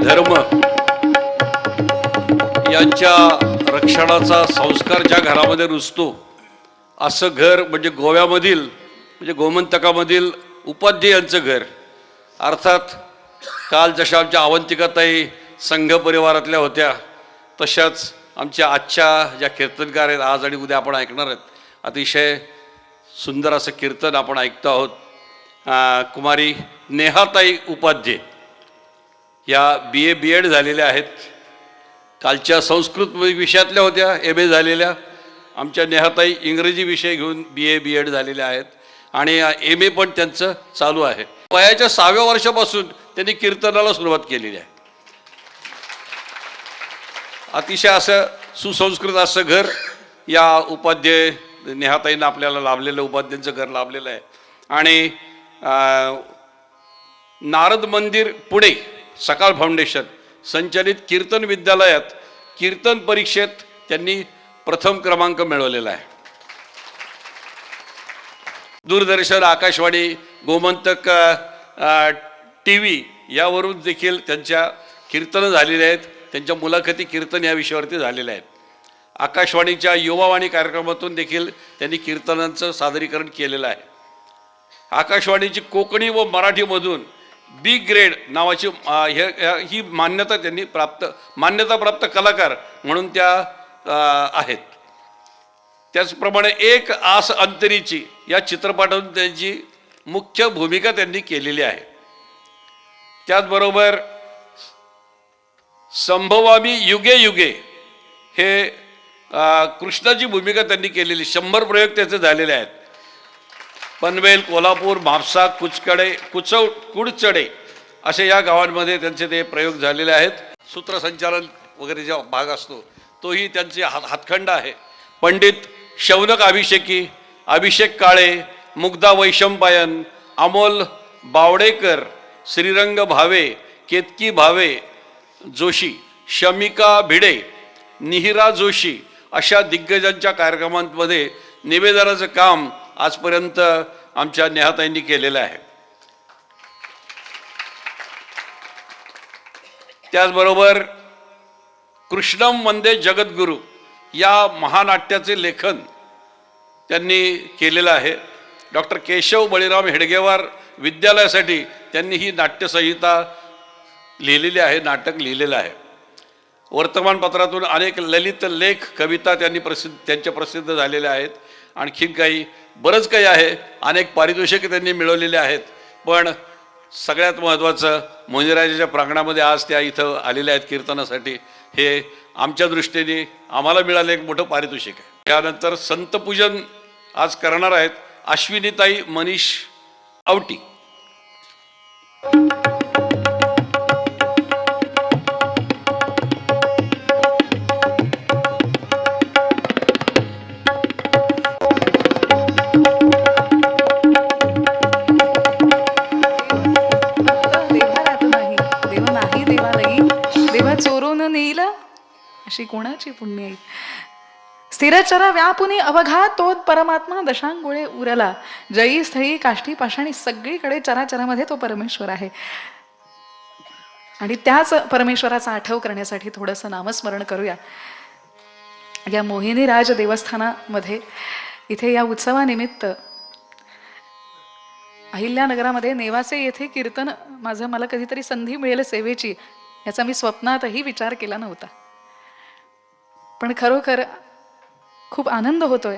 धर्म यांच्या रक्षणाचा संस्कार ज्या घरामध्ये रुजतो असं घर म्हणजे गोव्यामधील म्हणजे गोमंतकामधील उपाध्ये यांचं घर. अर्थात काल जशा आमच्या अवंतिकाताई संघ परिवारातल्या होत्या तशाच आमच्या आजच्या ज्या कीर्तनकार आहेत, आज आणि उद्या आपण ऐकणार आहेत, अतिशय सुंदर असं कीर्तन आपण ऐकतो आहोत. कुमारी नेहाताई उपाध्ये या BA BEd झालेल्या आहेत. कालच्या संस्कृत विषयातल्या होत्या, MA झालेल्या. आमच्या नेहाताई इंग्रजी विषय घेऊन BA BEd झालेल्या आहेत आणि MA पण त्यांचं चालू आहे. वयाच्या 6व्या वर्षापासून त्यांनी कीर्तनाला सुरुवात केलेली आहे. अतिशय असं सुसंस्कृत असं घर या उपाध्ये नेहाताईंना आपल्याला लाभलेलं, उपाध्यांचं घर लाभलेलं आहे. आणि नारद मंदिर पुणे सकाळ फाउंडेशन संचलित कीर्तन विद्यालयात कीर्तन परीक्षेत त्यांनी प्रथम क्रमांक मिळवलेला आहे. दूरदर्शन, आकाशवाणी, गोमंतक TV यावरून देखील त्यांच्या कीर्तनं झालेले आहेत. त्यांच्या मुलाखती कीर्तन या विषयावरती झालेल्या आहेत. आकाशवाणीच्या युवावाणी कार्यक्रमातून देखील त्यांनी कीर्तनांचं सादरीकरण केलेलं आहे. आकाशवाणीची कोकणी व मराठीमधून B ग्रेड नावाची ही मान्यता प्राप्त कलाकार म्हणून त्या आहेत. त्याचप्रमाणे एक आस अंतरीची या चित्रपटातून त्यांची मुख्य भूमिका त्यांनी केलेली आहे. त्याचबरोबर संभवामी युगे युगे हे कृष्णाची भूमिका त्यांनी केलेली 100 प्रयोग त्याचे झालेले आहेत. पनवेल, कोल्हापूर, म्हापसा, कुडचडे असे या गावांमध्ये त्यांचे ते प्रयोग झालेले आहेत. सूत्रसंचालन वगैरे जो भाग असतो तोही त्यांचे हातखंड आहे. पंडित शौनक अभिषेकी, अभिषेक काळे, मुग्धा वैशंपायन, अमोल बावडेकर, श्रीरंग भावे, केतकी भावे जोशी, शमिका भिडे, निहिरा जोशी अशा दिग्गजांच्या कार्यक्रमांमध्ये निवेदनाचं काम आजपर्यंत आमच्या नेहाताईंनी केलेलं आहे. त्याचबरोबर कृष्णम वंदे जगद्गुरु या महानाट्याचे लेखन त्यांनी केलेलं आहे. डॉक्टर केशव बळीराम हेडगेवार विद्यालयासाठी त्यांनी ही नाट्यसंहिता लिहिलेली आहे, नाटक लिहिलेलं आहे. वर्तमानपत्रातून अनेक ललित लेख, कविता त्यांच्या प्रसिद्ध झालेल्या आहेत. आणखीन काही बरंच काही आहे. अनेक पारितोषिके त्यांनी मिळवलेले आहेत. पण सगळ्यात महत्त्वाचं मोंजीराजाच्या प्रांगणामध्ये आज त्या इथं आलेल्या आहेत कीर्तनासाठी. हे आमच्या दृष्टीने आम्हाला मिळालं एक मोठं पारितोषिक आहे. त्यानंतर संतपूजन आज करणार आहेत अश्विनीताई मनीष आवटी. अशी कोणाची पुण्य स्थिरचरा व्यापुनी अवघा तोच परमात्मा दशांगुळे उरला. जयी स्थळी काष्टी पाषाणी सगळीकडे चराचरामध्ये तो परमेश्वर आहे. आणि त्याच परमेश्वराचा आठव करण्यासाठी थोडंसं नामस्मरण करूया. या मोहिनी राज देवस्थानामध्ये इथे या उत्सवानिमित्त अहिल्यानगरामध्ये नेवासे येथे कीर्तन मला कधीतरी संधी मिळेल सेवेची, याचा मी स्वप्नातही विचार केला नव्हता. पण खरोखर खूप आनंद होतोय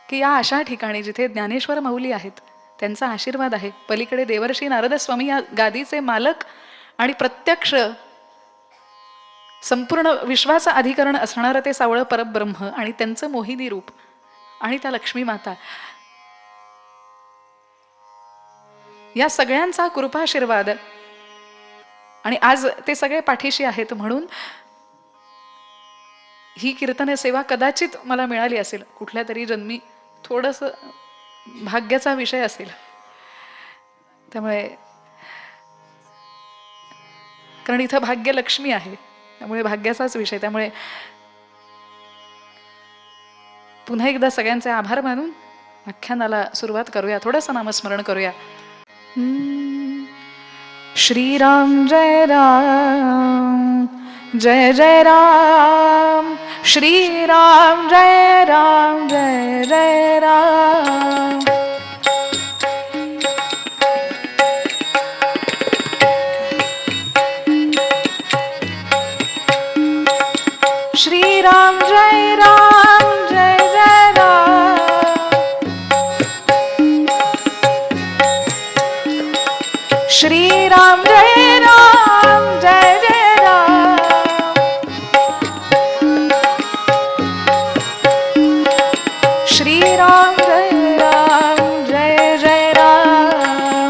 की या अशा ठिकाणी जिथे ज्ञानेश्वर माऊली आहेत, त्यांचा आशीर्वाद आहे, पलीकडे देवर्षी नारद स्वामी या गादीचे मालक आणि प्रत्यक्ष संपूर्ण विश्वाचं अधिकरण असणारं ते सावळं परब्रह्म आणि त्यांचं मोहिनी रूप आणि त्या लक्ष्मी माता, या सगळ्यांचा कृपाशीर्वाद आणि आज ते सगळे पाठीशी आहेत. म्हणून ही कीर्तन सेवा कदाचित मला मिळाली असेल कुठल्या तरी जन्मी. थोडंसं भाग्याचा विषय असेल. त्यामुळे कारण इथं भाग्य लक्ष्मी आहे, त्यामुळे भाग्याचाच विषय. त्यामुळे पुन्हा एकदा सगळ्यांचे आभार मानून आख्यानाला सुरुवात करूया. थोडंसं नामस्मरण करूया. श्रीराम जय राम जय जय राम, श्रीराम जय राम जय जय राम. श्रीराम जय राम जय जय राम, श्रीराम जय राम जय जय राम, श्रीराम जय राम जय जय राम,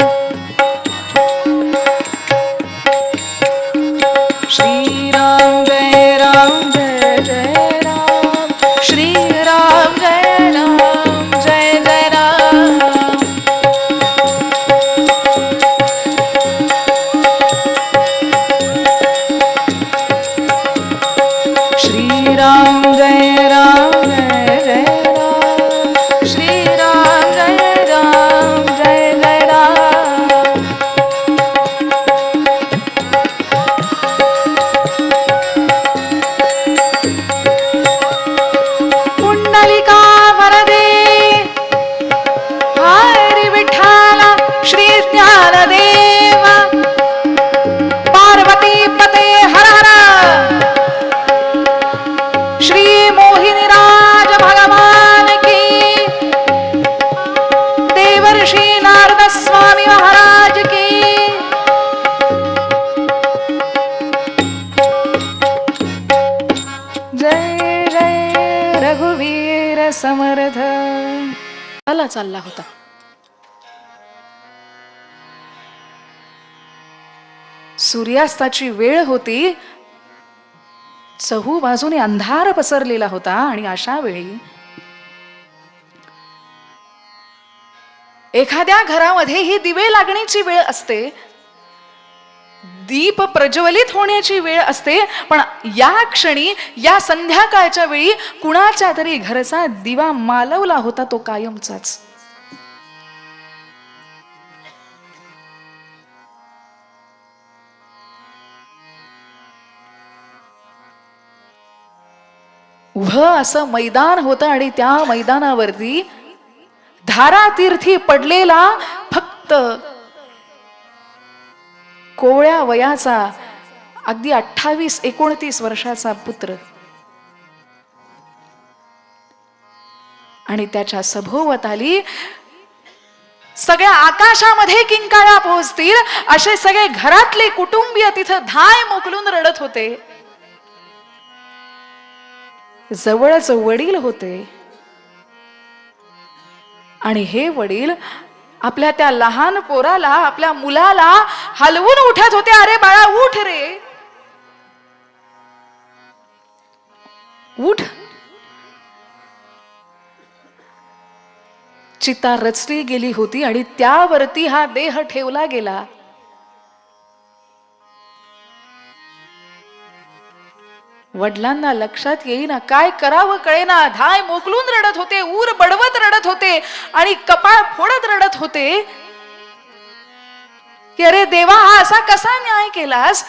श्रीराम जय राम जय जय राम, श्रीराम जय राम जय जय राम. श्रीराम जय राम जय जय राम, श्रीराम जय राम जय जय राम. पुंडलिका वरदे हरी विठ्ठला, श्री ज्ञानदेव पार्वती पते हर हर, श्री मोहिनीराज भगवान की, देवर्षि नारद स्वामी महाराज की. जय जय रघुवीर समर्थ. चालला होता. सूर्यास्ताची वेळ होती. चहू बाजूने अंधार पसरलेला होता आणि अशा वेळी एखाद्या घरामध्ये ही दिवे लागण्याची वेळ असते, दीप प्रज्वलित होण्याची वेळ असते, पण या क्षणी या संध्याकाळच्या वेळी कुणाच्या तरी घरचा दिवा मालवला होता, तो कायमचाच. उभं असं मैदान होतं आणि त्या मैदानावरती धारातीर्थी पडलेला फक्त कोवळ्या वयाचा अगदी 28-29 वर्षाचा पुत्र आणि त्याच्या सभोवताली सगळ्या आकाशामध्ये किंकाळ्या पोहोचतील असे सगळे घरातले कुटुंबीय तिथं धाय मोकलून रडत होते. जवळच वडील होते आणि हे वडील आपल्या त्या लहान पोराला, आपल्या मुलाला हलवून उठत होते. अरे बाळा उठ रे, उठ. चिता रचली गेली होती आणि त्यावरती हा देह ठेवला गेला. वडिलांना लक्षात येईना, काय करावं कळेना. धाय मोकलून रडत होते, ऊर बडवत रडत होते आणि कपाळ फोडत रडत होते की अरे देवा, हा असा कसा न्याय केलास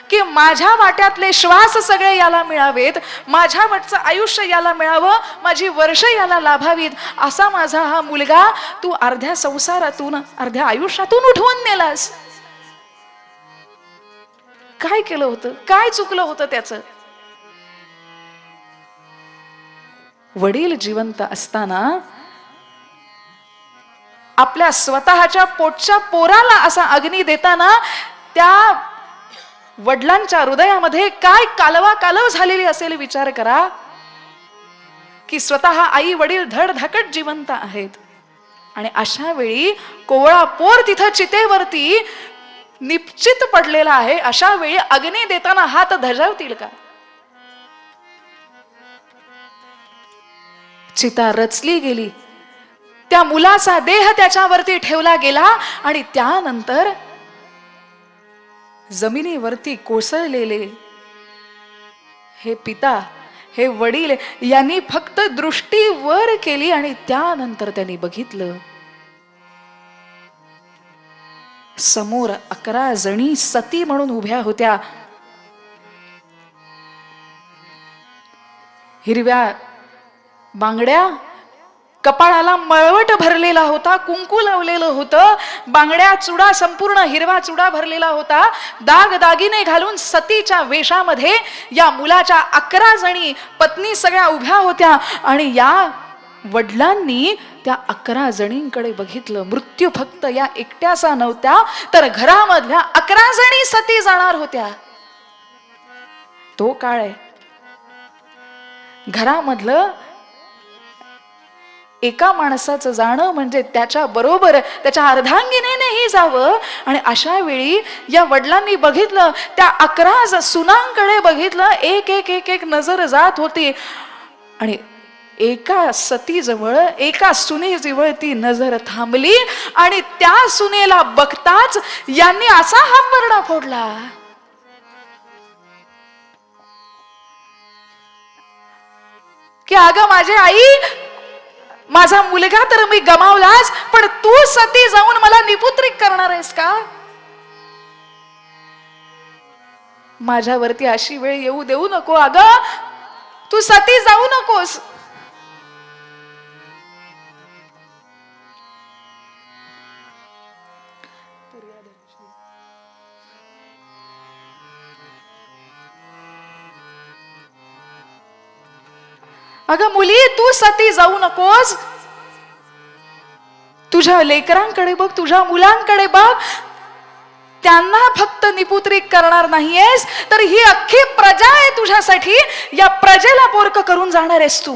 की माझ्या वाट्यातले श्वास सगळे याला मिळावेत, माझ्या वाटचं आयुष्य याला मिळावं, माझी वर्ष याला लाभावीत, असा माझा हा मुलगा तू अर्ध्या संसारातून, अर्ध्या आयुष्यातून उठवून नेलास. काय केलं होतं, काय चुकलं होतं त्याचं. वडील जिवंत असताना आपल्या स्वतःच्या पोटच्या पोराला असा अग्नी देताना त्या वडिलांच्या हृदयामध्ये काय कालवा कालव झालेली असेल विचार करा की स्वतः आई वडील धडधकट जिवंत आहेत आणि अशा वेळी कोवळा पोर तिथं चितेवरती निश्चित पडलेला आहे. अशा वेळी अग्नी देताना हात धजावतील का. चिता रचली गेली, त्या मुलाचा देह त्याच्यावरती ठेवला गेला आणि त्यानंतर जमिनीवरती कोसळलेले हे पिता, हे वडील यांनी फक्त दृष्टी वर केली आणि त्यानंतर त्यांनी बघितलं समोर 11 जणी सती म्हणून उभ्या होत्या. हिरव्या बांगड्या, कपाळाला मळवट भरलेला होता, कुंकू लावलेलं होतं, बांगड्या चुडा, संपूर्ण हिरवा चुडा भरलेला होता, दाग दागिने घालून सतीच्या वेशामध्ये या मुलाच्या 11 जणी पत्नी सगळ्या उभ्या होत्या. आणि या वडिलांनी त्या 11 जणींकडे बघितलं. मृत्यू फक्त या एकट्याचा नव्हता, तर घरामधल्या 11 जणी सती जाणार होत्या. तो काळ आहे. घरामधलं एका माणसाचं जाणं म्हणजे त्याच्या बरोबर त्याच्या अर्धांगिनीनेही जावं. आणि अशा वेळी या वडिलांनी बघितलं, त्या 11 सुनांकडे बघितलं. एक एक एक एक नजर जात होती आणि एका सतीजवळ, एका सुनेजवळ ती नजर थांबली. आणि त्या सुनेला बघताच यांनी असा हंबरडा फोडला की अगं माझी आई, माझा मुलगा तर मी गमावलाच, पण तू सती जाऊन मला निपुत्रिक करणार आहेस का? माझ्यावरती अशी वेळ येऊ देऊ नको अगं, तू सती जाऊ नकोस. अगं मुली, तू सती जाऊ नकोस. तुझ्या लेकरांकडे बघ, तुझ्या मुलांकडे बघ. त्यांना फक्त निपुत्रिक करणार नाहीयेस, तर ही अख्खी प्रजा आहे तुझ्यासाठी. या प्रजेला पोरक करून जाणार आहेस तू.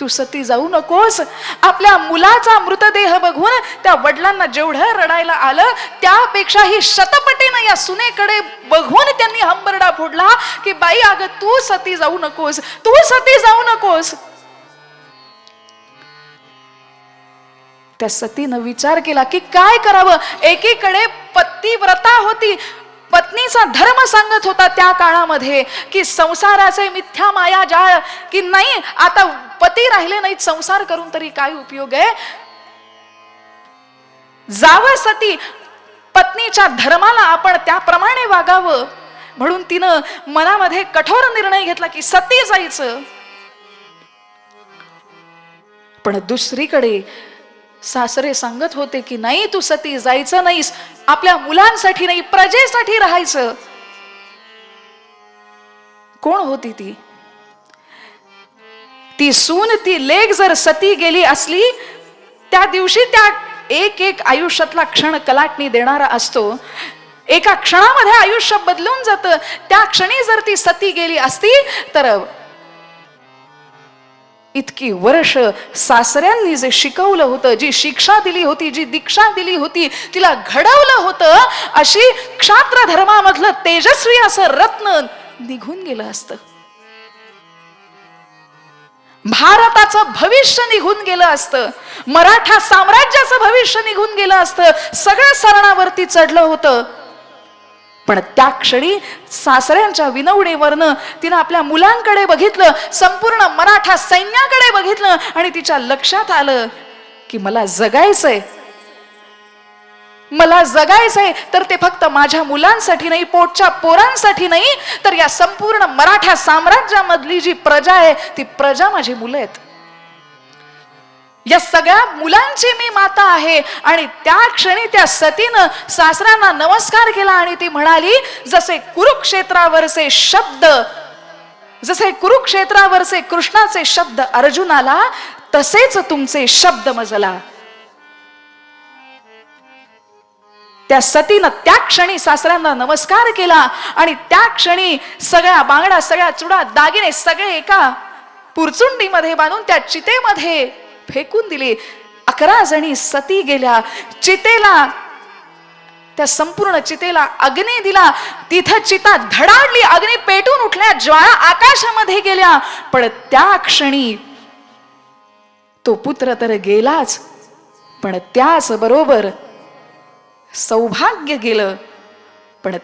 तू सती जाऊ नकोस. आपल्या मुलाचा मृतदेह बघून त्या वडिलांना जेवढं रडायला आलं, त्यापेक्षाही शतपटीनं या सुनेकडे बघून त्यांनी हंबरडा फोडला की बाई अगं, तू सती जाऊ नकोस, तू सती जाऊ नकोस. त्या सतीनं विचार केला की काय करावं. एकीकडे पतिव्रता होती, पत्नीचा धर्म सांगत होता त्या काळामध्ये की संसाराचे मिथ्या माया जाळ, की नाही आता पती राहिले नाहीत, संसार करून तरी काय उपयोग आहे. जावं सती, पत्नीच्या धर्माला आपण त्याप्रमाणे वागावं. म्हणून तिनं मनामध्ये कठोर निर्णय घेतला की सती जायचं. पण दुसरीकडे सासरे सांगत होते की नाही, तू सती जायचं नाहीस, आपल्या मुलांसाठी नाही, प्रजेसाठी राहायचं. कोण होती ती? ती सून, ती लेक जर सती गेली असली, त्या दिवशी त्या एक एक आयुष्यातला क्षण कलाटणी देणारा असतो. एका क्षणामध्ये आयुष्य बदलून जातं. त्या क्षणी जर ती सती गेली असती तर इतकी वर्ष सासऱ्यांनी जे शिकवलं होतं, जी शिक्षा दिली होती, जी दीक्षा दिली होती, तिला घडवलं होतं, अशी क्षात्र धर्मामधलं तेजस्वी असं रत्न निघून गेलं असतं. भारताचं भविष्य निघून गेलं असतं. मराठा साम्राज्याचं भविष्य निघून गेलं असतं. सगळं सरणावरती चढलं होतं. पण त्या क्षणी सासऱ्यांच्या विनवणीवरनं तिनं आपल्या मुलांकडे बघितलं, संपूर्ण मराठा सैन्याकडे बघितलं आणि तिच्या लक्षात आलं की मला जगायचंय. मला जगायचंय तर ते फक्त माझ्या मुलांसाठी नाही, पोटच्या पोरांसाठी नाही, तर या संपूर्ण मराठा साम्राज्यामधली जी प्रजा आहे ती प्रजा माझी मुलं आहेत. या सगळ्या मुलांची मी माता आहे. आणि त्या क्षणी त्या सतीनं सासऱ्यांना नमस्कार केला आणि ती म्हणाली, जसे कुरुक्षेत्रावरचे शब्द, जसे कुरुक्षेत्रावरचे कृष्णाचे शब्द अर्जुनाला, तसेच तुमचे शब्द मजला. त्या सतीनं त्या क्षणी सासऱ्यांना नमस्कार केला आणि त्या क्षणी सगळ्या बांगड्या, सगळ्या चुडा, दागिने सगळे एका पुरचुंडीमध्ये बांधून त्या चितेमध्ये फेकून दिली. 11 जणी सती गेल्या. चितेला, त्या संपूर्ण चितेला अग्नी दिला. तिथं चिता धडाडली, अग्नी पेटून उठल्या, ज्वाळा आकाशामध्ये गेल्या. पण त्या क्षणी तो पुत्र तर गेलाच, पण त्याच बरोबर सौभाग्य गेलं. पण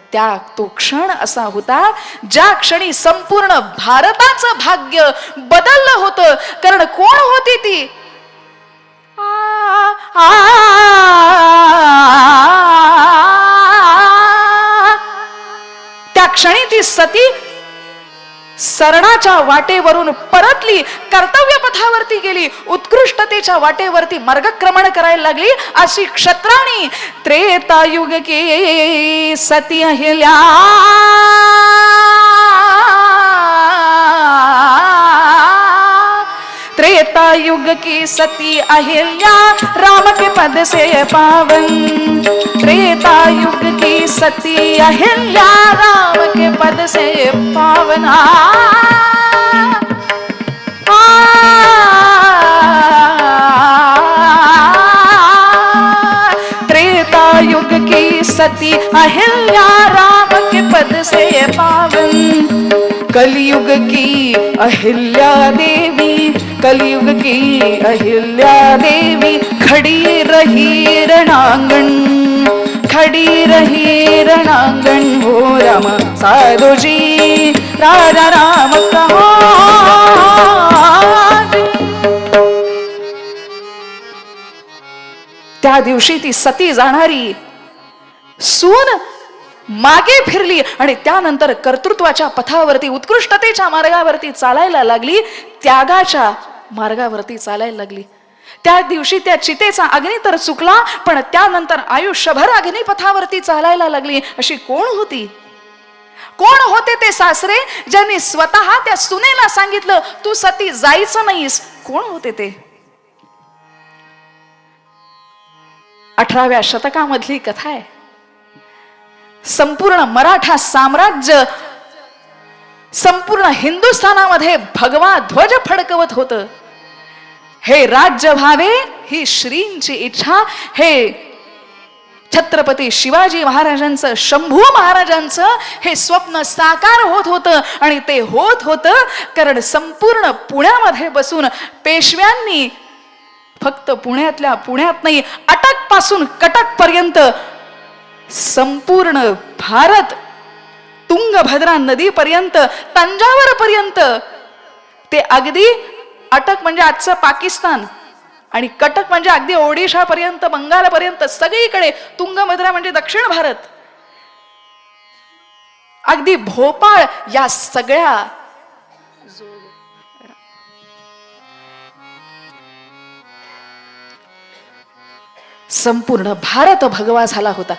तो क्षण असा होता ज्या क्षणी संपूर्ण भारताचं भाग्य बदललं होतं. कारण कोण होती ती? त्या क्षणी ती सती सरणाच्या वाटेवरून परतली, कर्तव्य पथावरती गेली, उत्कृष्टतेच्या वाटेवरती मार्गक्रमण करायला लागली. अशी क्षत्राणी त्रेतायुग की सती अहिल्या त्रेतायुग की सती अहिल्या राम के पद से पावन. त्रेतायुग की सती अहिल्या राम के पद से पावन. त्रेतायुग की सती अहिल्या राम के पद से पावन. कलयुग की अहिल्या देवी, कलयुग की अहिल्या देवी खड़ी रही रणांगण, खड़ी रही रणांगण. हो राम साधो जी राजा राम कहो. त्या दिवशी ती सती जाणारी सून मागे फिरली आणि त्यानंतर कर्तृत्वाच्या पथावरती, उत्कृष्टतेच्या मार्गावरती चालायला लागली, त्यागाच्या मार्गावरती चालायला लागली. त्या दिवशी त्या चितेचा अग्नी तर चुकला, पण त्यानंतर आयुष्यभर अग्निपथावरती चालायला लागली. अशी कोण होती? कोण होते ते सासरे ज्यांनी स्वतः त्या सुनेला सांगितलं तू सती जायचं नाहीस? कोण होते ते? 18व्या शतकामधली कथा आहे. संपूर्ण मराठा साम्राज्य, संपूर्ण हिंदुस्थानामध्ये भगवा ध्वज फडकवत होतं. हे राज्य व्हावे ही श्रींची इच्छा, हे छत्रपती शिवाजी महाराजांचं, शंभू महाराजांचं हे स्वप्न साकार होत होतं. आणि ते होत होतं कारण संपूर्ण पुण्यामध्ये बसून पेशव्यांनी फक्त पुण्यातल्या पुण्यात नाही, अटक पासून कटक पर्यंत संपूर्ण भारत, तुंगभद्रा नदीपर्यंत, तंजावर पर्यंत, ते अगदी अटक म्हणजे आजचं पाकिस्तान आणि कटक म्हणजे अगदी ओडिशा पर्यंत, बंगाल पर्यंत, सगळीकडे तुंगभद्रा म्हणजे दक्षिण भारत, अगदी भोपाळ, या सगळ्या संपूर्ण भारत भगवा झाला होता.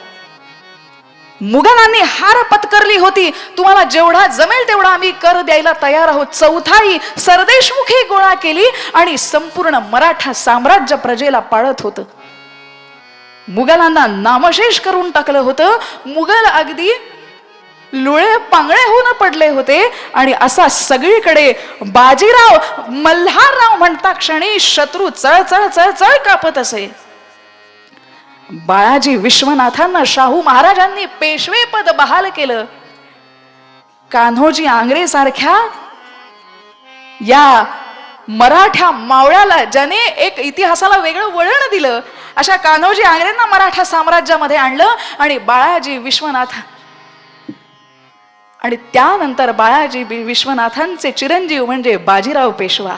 मुघलांनी हार पत्करली होती. तुम्हाला जेवढा जमेल तेवढा आम्ही कर द्यायला तयार आहोत. चौथाई सरदेशमुखी गोळा केली आणि संपूर्ण मराठा साम्राज्य प्रजेला पाळत होतं. मुघलांना नामशेष करून टाकलं होतं. मुघल अगदी लुळे पांगळे होऊन पडले होते. आणि असा सगळीकडे बाजीराव, मल्हारराव म्हणता क्षणी शत्रू चळचळ चळचळ कापत असे. बाळाजी विश्वनाथांना शाहू महाराजांनी पेशवे पद बहाल केलं. कान्होजी आंग्रे सारख्या या मराठा मावळ्याला, ज्याने एक इतिहासाला वेगळं वळण दिलं, अशा कान्होजी आंग्रेंना मराठा साम्राज्यामध्ये आणलं. आणि बाळाजी विश्वनाथ, आणि त्यानंतर बाळाजी विश्वनाथांचे चिरंजीव म्हणजे बाजीराव पेशवा.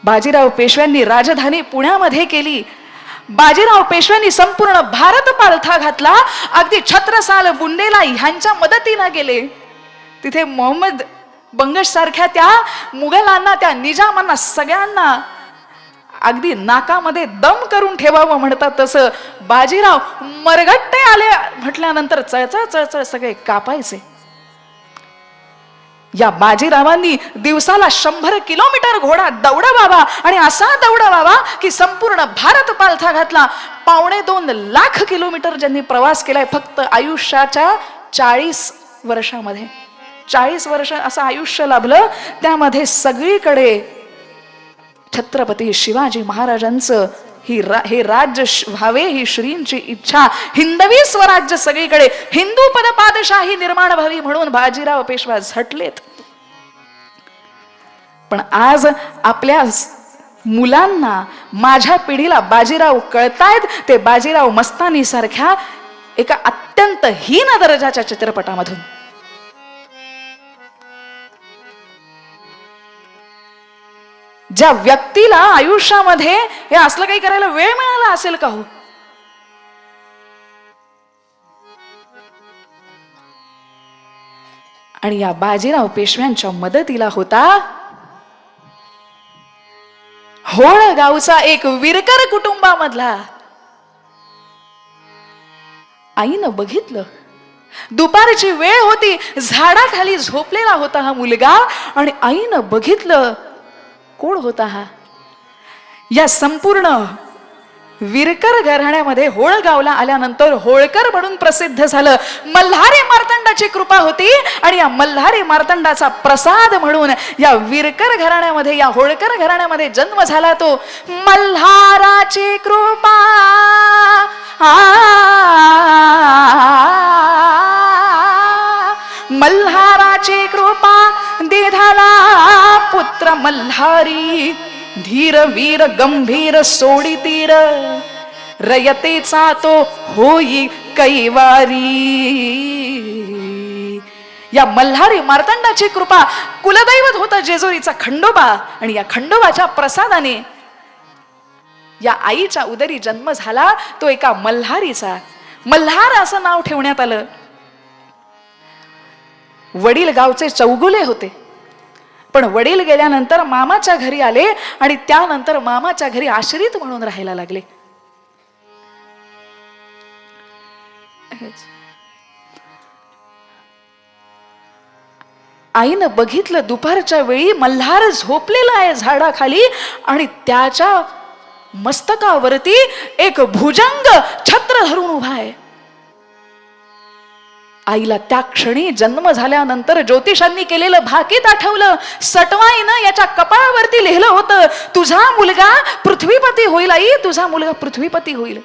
बाजीराव पेशव्यांनी राजधानी पुण्यामध्ये केली. बाजीराव पेशव्यांनी संपूर्ण भारत पालथा घातला. अगदी छत्रसाल बुंदेला ह्यांच्या मदतीने गेले. तिथे मोहम्मद बंगश सारख्या त्या मुघलांना, त्या निजामांना सगळ्यांना अगदी नाकामध्ये दम करून ठेवावं म्हणतात तसं बाजीराव मरगट्टे आले म्हटल्यानंतर चळचळ चळचळ सगळे कापायचे. या बाजीरावांनी दिवसाला 100 किलोमीटर घोडा दौडवावा आणि असा दौडवावा की संपूर्ण भारत पालथा घातला. 2.25 लाख किलोमीटर ज्यांनी प्रवास केलाय फक्त आयुष्याच्या 40 वर्षामध्ये. 40 वर्ष असं आयुष्य लाभलं. त्यामध्ये सगळीकडे छत्रपती शिवाजी महाराजांचं हे राज्य व्हावे ही श्रींची इच्छा. हिंदवी स्वराज्य सगळीकडे, हिंदू पद पादशाही निर्माण व्हावी म्हणून बाजीराव पेशवा झटलेत. पण आज आपल्या मुलांना, माझ्या पिढीला बाजीराव कळतायत ते बाजीराव मस्तानी सारख्या एका अत्यंत हीन दर्जाच्या चित्रपटामधून. ज्या व्यक्तीला आयुष्यामध्ये हे असलं काही करायला वेळ मिळाला असेल का हो? आणि या बाजीराव पेशव्यांच्या मदतीला होता होळ गावचा एक विरकर कुटुंबामधला. आईनं बघितलं, दुपारची वेळ होती, झाडाखाली झोपलेला होता हा मुलगा, आणि आईनं बघितलं कोण होता हा. या संपूर्ण विरकर घराण्यामध्ये होळगावला आल्यानंतर होळकर म्हणून प्रसिद्ध झालं. मल्हारी मार्तंडाची कृपा होती, आणि या मल्हारी मार्तंडाचा प्रसाद म्हणून या विरकर घराण्यामध्ये, या होळकर घराण्यामध्ये जन्म झाला तो. मल्हाराची कृपा मल्हाराची कृपा देधाला पुत्र मल्हारी. धीर वीर गंभीर सोडी तीर रयतेचा तो होई कैवारी. या मल्हारी मार्तंडाची कृपा, कुलदैवत होता जेजुरीचा खंडोबा, आणि या खंडोबाच्या प्रसादाने या आईच्या उदरी जन्म झाला तो एका मल्हारीचा. मल्हार असं नाव ठेवण्यात आलं. वडील गावचे चौगुले होते, पण वडील गेल्यानंतर मामाच्या घरी आले, आणि त्यानंतर मामाच्या घरी आश्रित म्हणून राहायला लागले. आईनं बघितलं दुपारच्या वेळी मल्हार झोपलेला आहे झाडाखाली, आणि त्याच्या मस्तकावरती एक भुजंग छत्र धरून उभा आहे. आईला त्या क्षणी जन्म झाल्यानंतर ज्योतिषांनी केलेलं भाकीत आठवलं. सटवाईनं याच्या कपाळावरती लिहिलं होतं, तुझा मुलगा पृथ्वीपती होईल आई, तुझा मुलगा पृथ्वीपती होईल.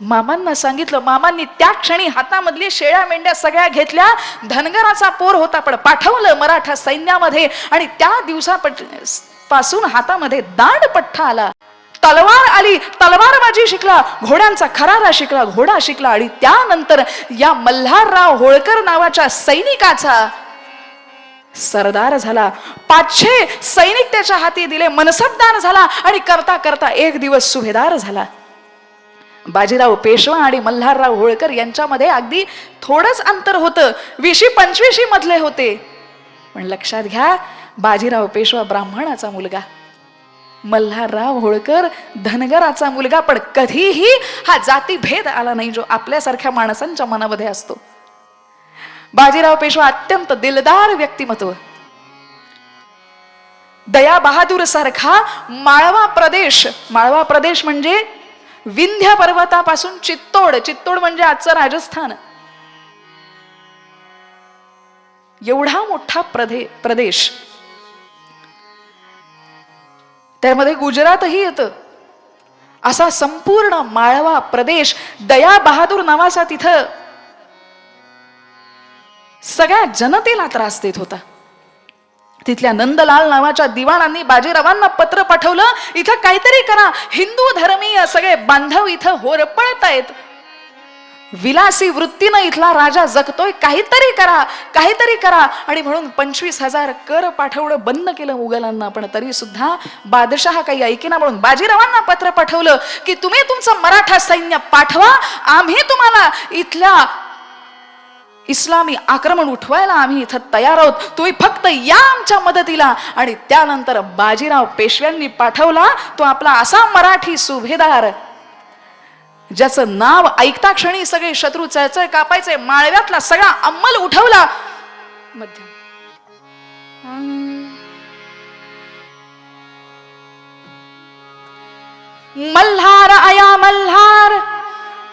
मामांना सांगितलं. मामांनी त्या क्षणी हातामधली शेळ्या मेंढ्या सगळ्या घेतल्या. धनगराचा पोर होता, पण पाठवलं मराठा सैन्यामध्ये, आणि त्या दिवसापासून हातामध्ये दांड पठ्ठा आला. तलवार आली, तलवारबाजी शिकला, घोड्यांचा खरारा शिकला, घोडा शिकला, आणि त्यानंतर या मल्हारराव होळकर नावाच्या सैनिकाचा सरदार झाला. 500 सैनिक त्याच्या हाती दिले, मनसबदार झाला, आणि करता करता एक दिवस सुभेदार झाला. बाजीराव पेशवा आणि मल्हारराव होळकर यांच्यामध्ये अगदी थोडंच अंतर होतं, 20-25 मधले होते. पण लक्षात घ्या, बाजीराव पेशवा ब्राह्मणाचा मुलगा, मल्हारराव होळकर धनगराचा मुलगा. पण कधीही हा जातीभेद आला नाही जो आपल्यासारख्या माणसांच्या मनामध्ये असतो. बाजीराव पेशवा अत्यंत दिलदार व्यक्तिमत्व. दया बहादूर सारखा माळवा प्रदेश म्हणजे विंध्य पर्वतापासून चित्तोड म्हणजे आजचं राजस्थान, एवढा मोठा प्रदेश, त्यामध्ये गुजरातही येतं. असा संपूर्ण माळवा प्रदेश दया बहादूर नावाचा तिथं सगळ्या जनतेला त्रास देत होता. तिथल्या नंदलाल नावाच्या दिवाणांनी बाजीरावांना पत्र पाठवलं, इथं काहीतरी करा, हिंदू धर्मीय सगळे बांधव इथं होरपळतायत, विलासी वृत्तीनं इथला राजा जगतोय, काहीतरी करा. आणि म्हणून 25,000 कर पाठवणं बंद केलं मुघलांना. पण तरी सुद्धा बादशाह काही ऐकेना, म्हणून बाजीरावांना पत्र पाठवलं की तुम्ही तुमचं मराठा सैन्य पाठवा, आम्ही तुम्हाला इथल्या इस्लामी आक्रमण उठवायला आम्ही इथं तयार आहोत, तुम्ही फक्त या आमच्या मदतीला. आणि त्यानंतर बाजीराव पेशव्यांनी पाठवला तो आपला असा मराठी सुभेदार, ज्याचं नाव ऐकता क्षणी सगळे शत्रू चळचळ कापायचे, माळव्यातला सगळा अंमल उठवला. मध्यम मल्हार आया मल्हार,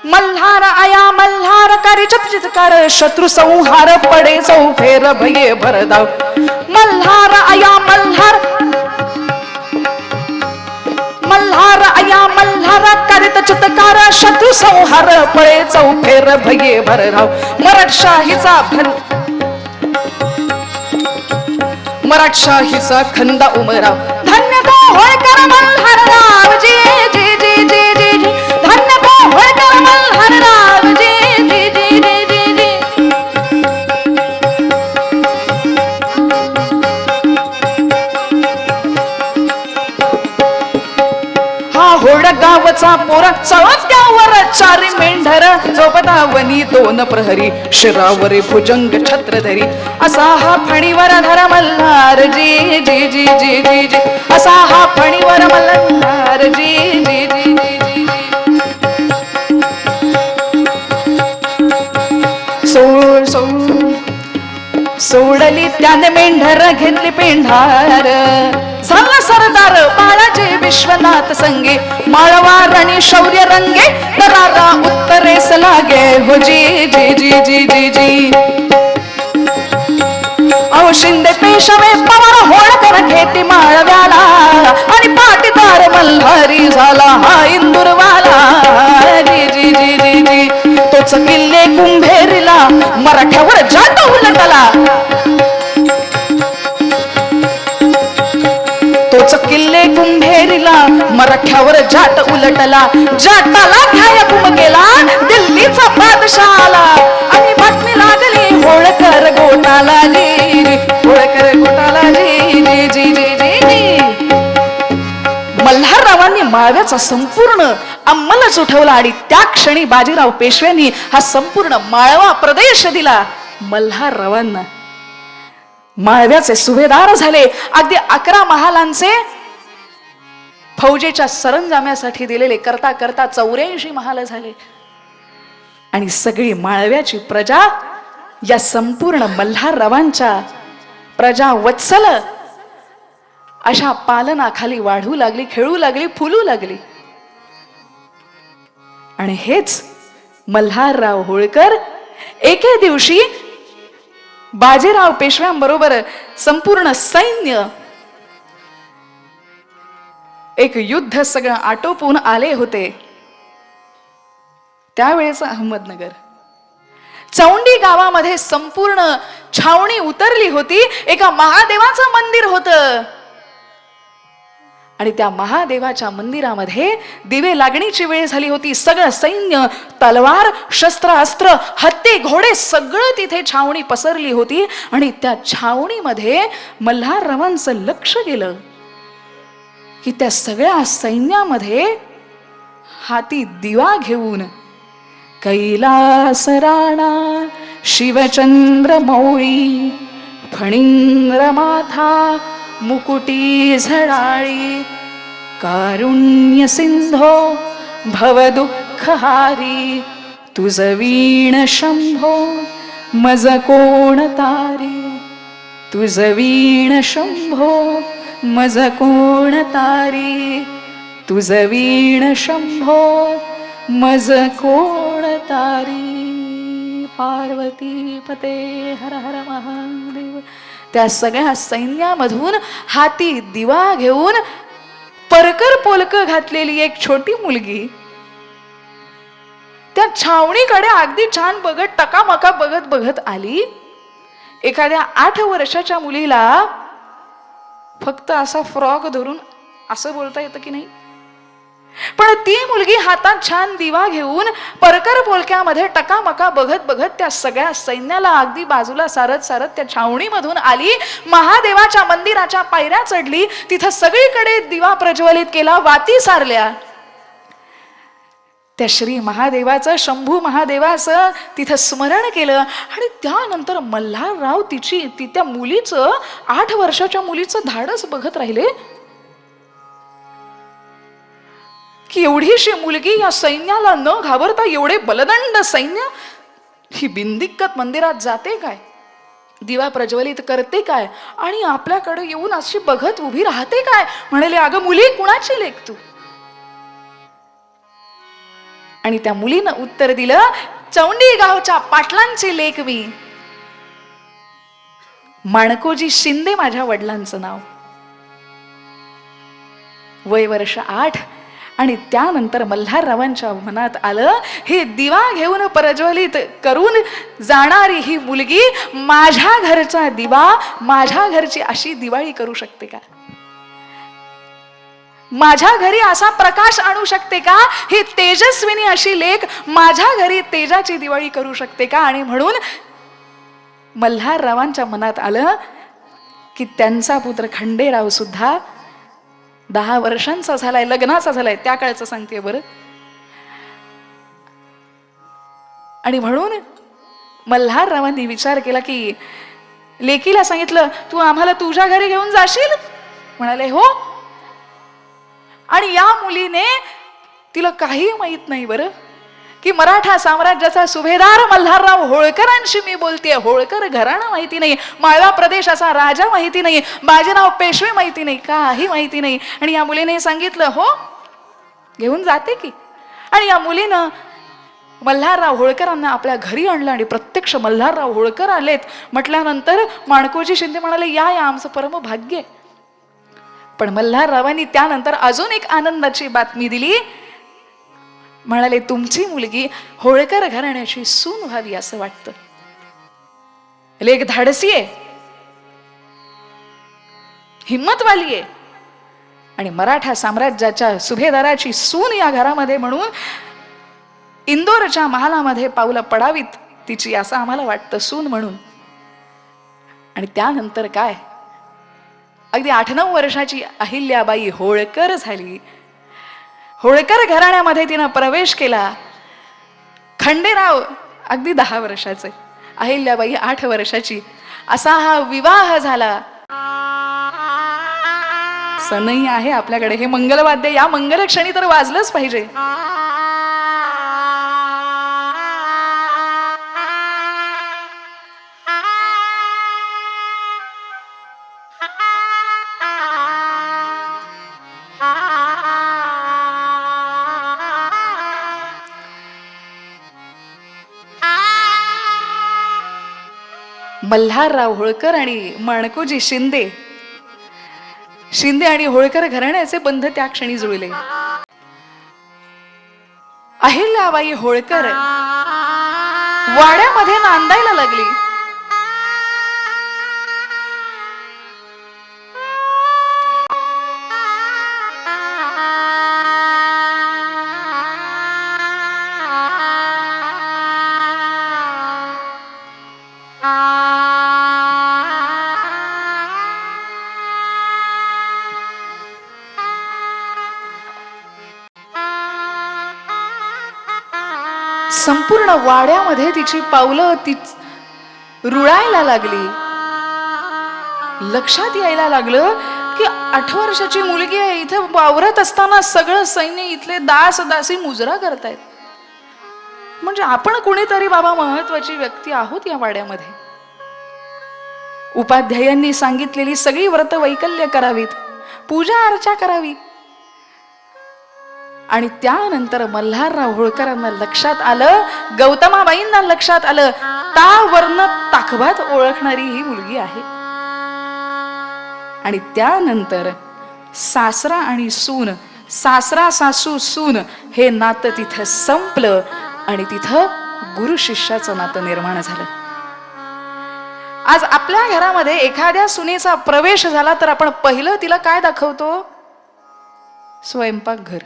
मल्हार आया मल्हार, करे चितकार शत्रु संहार, पडे चौफेर भये भरधाव. मल्हार आया मल्हार, मल्हार आया मल्हार, करीत चितकार शत्रु संहार, पडे चौफेर भये भरधाव. मराठशाहीचा खंदा उमराव. धन्य तो होळकर मल्हारराव, जी जी जी जी जी जी. धन्य तो होळकर मल्हारराव, जी जी जी जी जी जी. चारी मेंढर झोपता वनी दोन प्रहरी शिरावरी भुजंग छत्रधरी असा हा फणीवर धर मल्हार जी जी जी जी जी जी असा हा फणीवर मल्हार जी जी जी जी जी सोड सोड सोडली त्याने मेंढर घेतली पेंढार झाला सरदार बाळाचे विश्वनाथ संगे माळवा रणी शौर्य रंगे दरारा उत्तरेस लागे हो जी जी जी जी जी जी अहो शिंदे पेशवे पवार होळकर घेती माळव्याला आणि पाटीदार मल्हारी झाला हा इंदुरवाला जी जी जी जी जी तोच किल्ले कुंभेरीला मराठ्यावर जात उलटला तोच किल्ले कुंभेरीला मराठ्यावर जाट उलटला जाटाला घ्याय कुम गेला दिल्लीचा बादशाह आला आणि बातमी लागली होळकर गोटाला जी होळकर गोटाला जी जी जी जी जी मल्हाररावांनी माळव्याचा संपूर्ण अंमलच उठवला आणि त्या क्षणी बाजीराव पेशव्यांनी हा संपूर्ण माळवा प्रदेश दिला मल्हाररावांना माळव्याचे सुभेदार झाले अगदी 11 महालांचे फौजेच्या सरंजाम्यासाठी दिलेले करता करता 84 महाल झाले आणि सगळी माळव्याची प्रजा या संपूर्ण मल्हाररावांच्या प्रजा वत्सल अशा पालनाखाली वाढू लागली खेळू लागली फुलू लागली आणि हेच मल्हारराव होळकर एके दिवशी बाजीराव पेशव्यांबरोबर संपूर्ण सैन्य एक युद्ध सगळं आटोपून आले होते त्यावेळेस अहमदनगर चौंडी गावामध्ये संपूर्ण छावणी उतरली होती एका महादेवाचं मंदिर होतं आणि त्या महादेवाच्या मंदिरामध्ये दिवे लागणीची वेळ झाली होती सगळं सैन्य तलवार शस्त्र अस्त्र हत्ती घोडे सगळं तिथे छावणी पसरली होती आणि त्या छावणीमध्ये मल्हाररावांचं लक्ष गेलं की त्या सगळ्या सैन्यामध्ये हाती दिवा घेऊन कैलास राणा शिवचंद्र मौळी फणींद्र माथा मुकुटी झळाळी कारुण्य सिंधो भवदुःखहारी तुझ वीण शंभो मज कोण तारी तुझ वीण शंभो मज कोण तारी तुझ वीण शंभो मज कोण तारी पार्वती पते हर हर महादेव त्या सगळ्या सैन्यामधून हाती दिवा घेऊन परकर पोलक घातलेली एक छोटी मुलगी त्या छावणीकडे अगदी छान बघत टकामका बघत बघत आली एखाद्या 8 वर्षाच्या मुलीला फक्त असा फ्रॉक धरून असं बोलता येतं की नाही पण ती मुलगी हातात छान दिवा घेऊन परकर पोलक्यामध्ये टकामका बघत बघत त्या सगळ्या सैन्याला अगदी बाजूला सारत सारत त्या छावणीमधून आली महादेवाच्या मंदिराच्या पायऱ्या चढली तिथं सगळीकडे दिवा प्रज्वलित केला वाती सारल्या त्या श्री महादेवाचं शंभू महादेवाचं तिथं स्मरण केलं आणि त्यानंतर मल्हारराव त्या मुलीचं 8 वर्षाच्या मुलीचं धाडस बघत राहिले की एवढीशी मुलगी या सैन्याला न घाबरता एवढे बलदंड सैन्य ही बिनदिक्कत मंदिरात जाते काय दिवा प्रज्वलित करते काय आणि आपल्याकडे येऊन अशी बघत उभी राहते काय म्हणाले अगं मुली कुणाची लेक तू आणि त्या मुलीनं उत्तर दिलं चौंडी गावच्या पाटलांची लेक मी माणकोजी शिंदे माझ्या वडिलांचं नाव वय वर्ष 8 आणि त्यानंतर मल्हाररावांच्या मनात आलं हे दिवा घेऊन प्रज्वलित करून जाणारी ही मुलगी माझ्या घरचा दिवा माझ्या घरची अशी दिवाळी करू शकते का माझ्या घरी असा प्रकाश आणू शकते का ही तेजस्विनी अशी लेक माझ्या घरी तेजाची दिवाळी करू शकते का आणि म्हणून मल्हाररावांच्या मनात आलं की त्यांचा पुत्र खंडेराव सुद्धा 10 वर्षांचा झालाय लग्नाचा झालाय त्या काळचं सांगते बरं आणि म्हणून मल्हाररावांनी विचार केला की लेकीला सांगितलं, तू आम्हाला तुझ्या घरी घेऊन जाशील? म्हणाले हो. आणि या मुलीने, तिला काही माहित नाही बरं की मराठा साम्राज्याचा सुभेदार मल्हारराव होळकरांशी मी बोलतेय. होळकर घराणा माहिती नाही, माळवा प्रदेशाचा राजा माहिती नाही, बाजीराव पेशवे माहिती नाही, काही माहिती नाही. आणि या मुलीने सांगितलं हो, घेऊन जाते की. आणि या मुलीनं मल्हारराव होळकरांना आपल्या घरी आणलं आणि प्रत्यक्ष मल्हारराव होळकर आलेत म्हटल्यानंतर माणकोजी शिंदे म्हणाले, या आमचं परम भाग्य आहे. पण मल्हाररावांनी त्यानंतर अजून एक आनंदाची बातमी दिली. म्हणाले, तुमची मुलगी होळकर घराण्याची सून व्हावी असं वाटतं. लेक धाडसी आहे, हिम्मतवाली आहे आणि मराठा साम्राज्याच्या सुभेदाराची सून या घरामध्ये म्हणून इंदोरच्या महालामध्ये पावलं पडावीत तिची, असं आम्हाला वाटतं सून म्हणून. आणि त्यानंतर काय, अगदी 8-9 वर्षाची अहिल्याबाई होळकर झाली. होळकर घराण्यामध्ये तिनं प्रवेश केला. खंडेराव अगदी 10 वर्षाचे, अहिल्याबाई 8 वर्षाची, असा हा विवाह झाला. सनई आहे आपल्याकडे, हे मंगलवाद्य या मंगल क्षणी तर वाजलंच पाहिजे. मल्हारराव होळकर आणि माणकोजी शिंदे, शिंदे आणि होळकर घराण्याचे बंध त्या क्षणी जुळले. अहिल्याबाई होळकर वाड्यामध्ये नांदायला लागली. संपूर्ण वाड्यामध्ये तिची पावलं ती रुळायला लागली. लक्षात यायला लागलं की 8 वर्षाची मुलगी आहे, इथे वावरत असताना सगळं सैन्य इथले दास दासी मुजरा करतायत. म्हणजे आपण कुणीतरी बाबा महत्वाची व्यक्ती आहोत या वाड्यामध्ये. उपाध्यायांनी सांगितलेली सगळी व्रत वैकल्य करावीत, पूजा अर्चा करावी. आणि त्यानंतर मल्हारराव होळकरांना लक्षात आलं, गौतमाबाईंना लक्षात आलं, तावर्ण ताकभात ओळखणारी ही मुलगी आहे. आणि त्यानंतर सासरा आणि सून, सासरा सासू सून हे नातं तिथं संपलं आणि तिथं गुरु शिष्याचं नातं निर्माण झालं. आज आपल्या घरामध्ये एखाद्या सुनेचा प्रवेश झाला तर आपण पहिलं तिला काय दाखवतो? स्वयंपाकघर.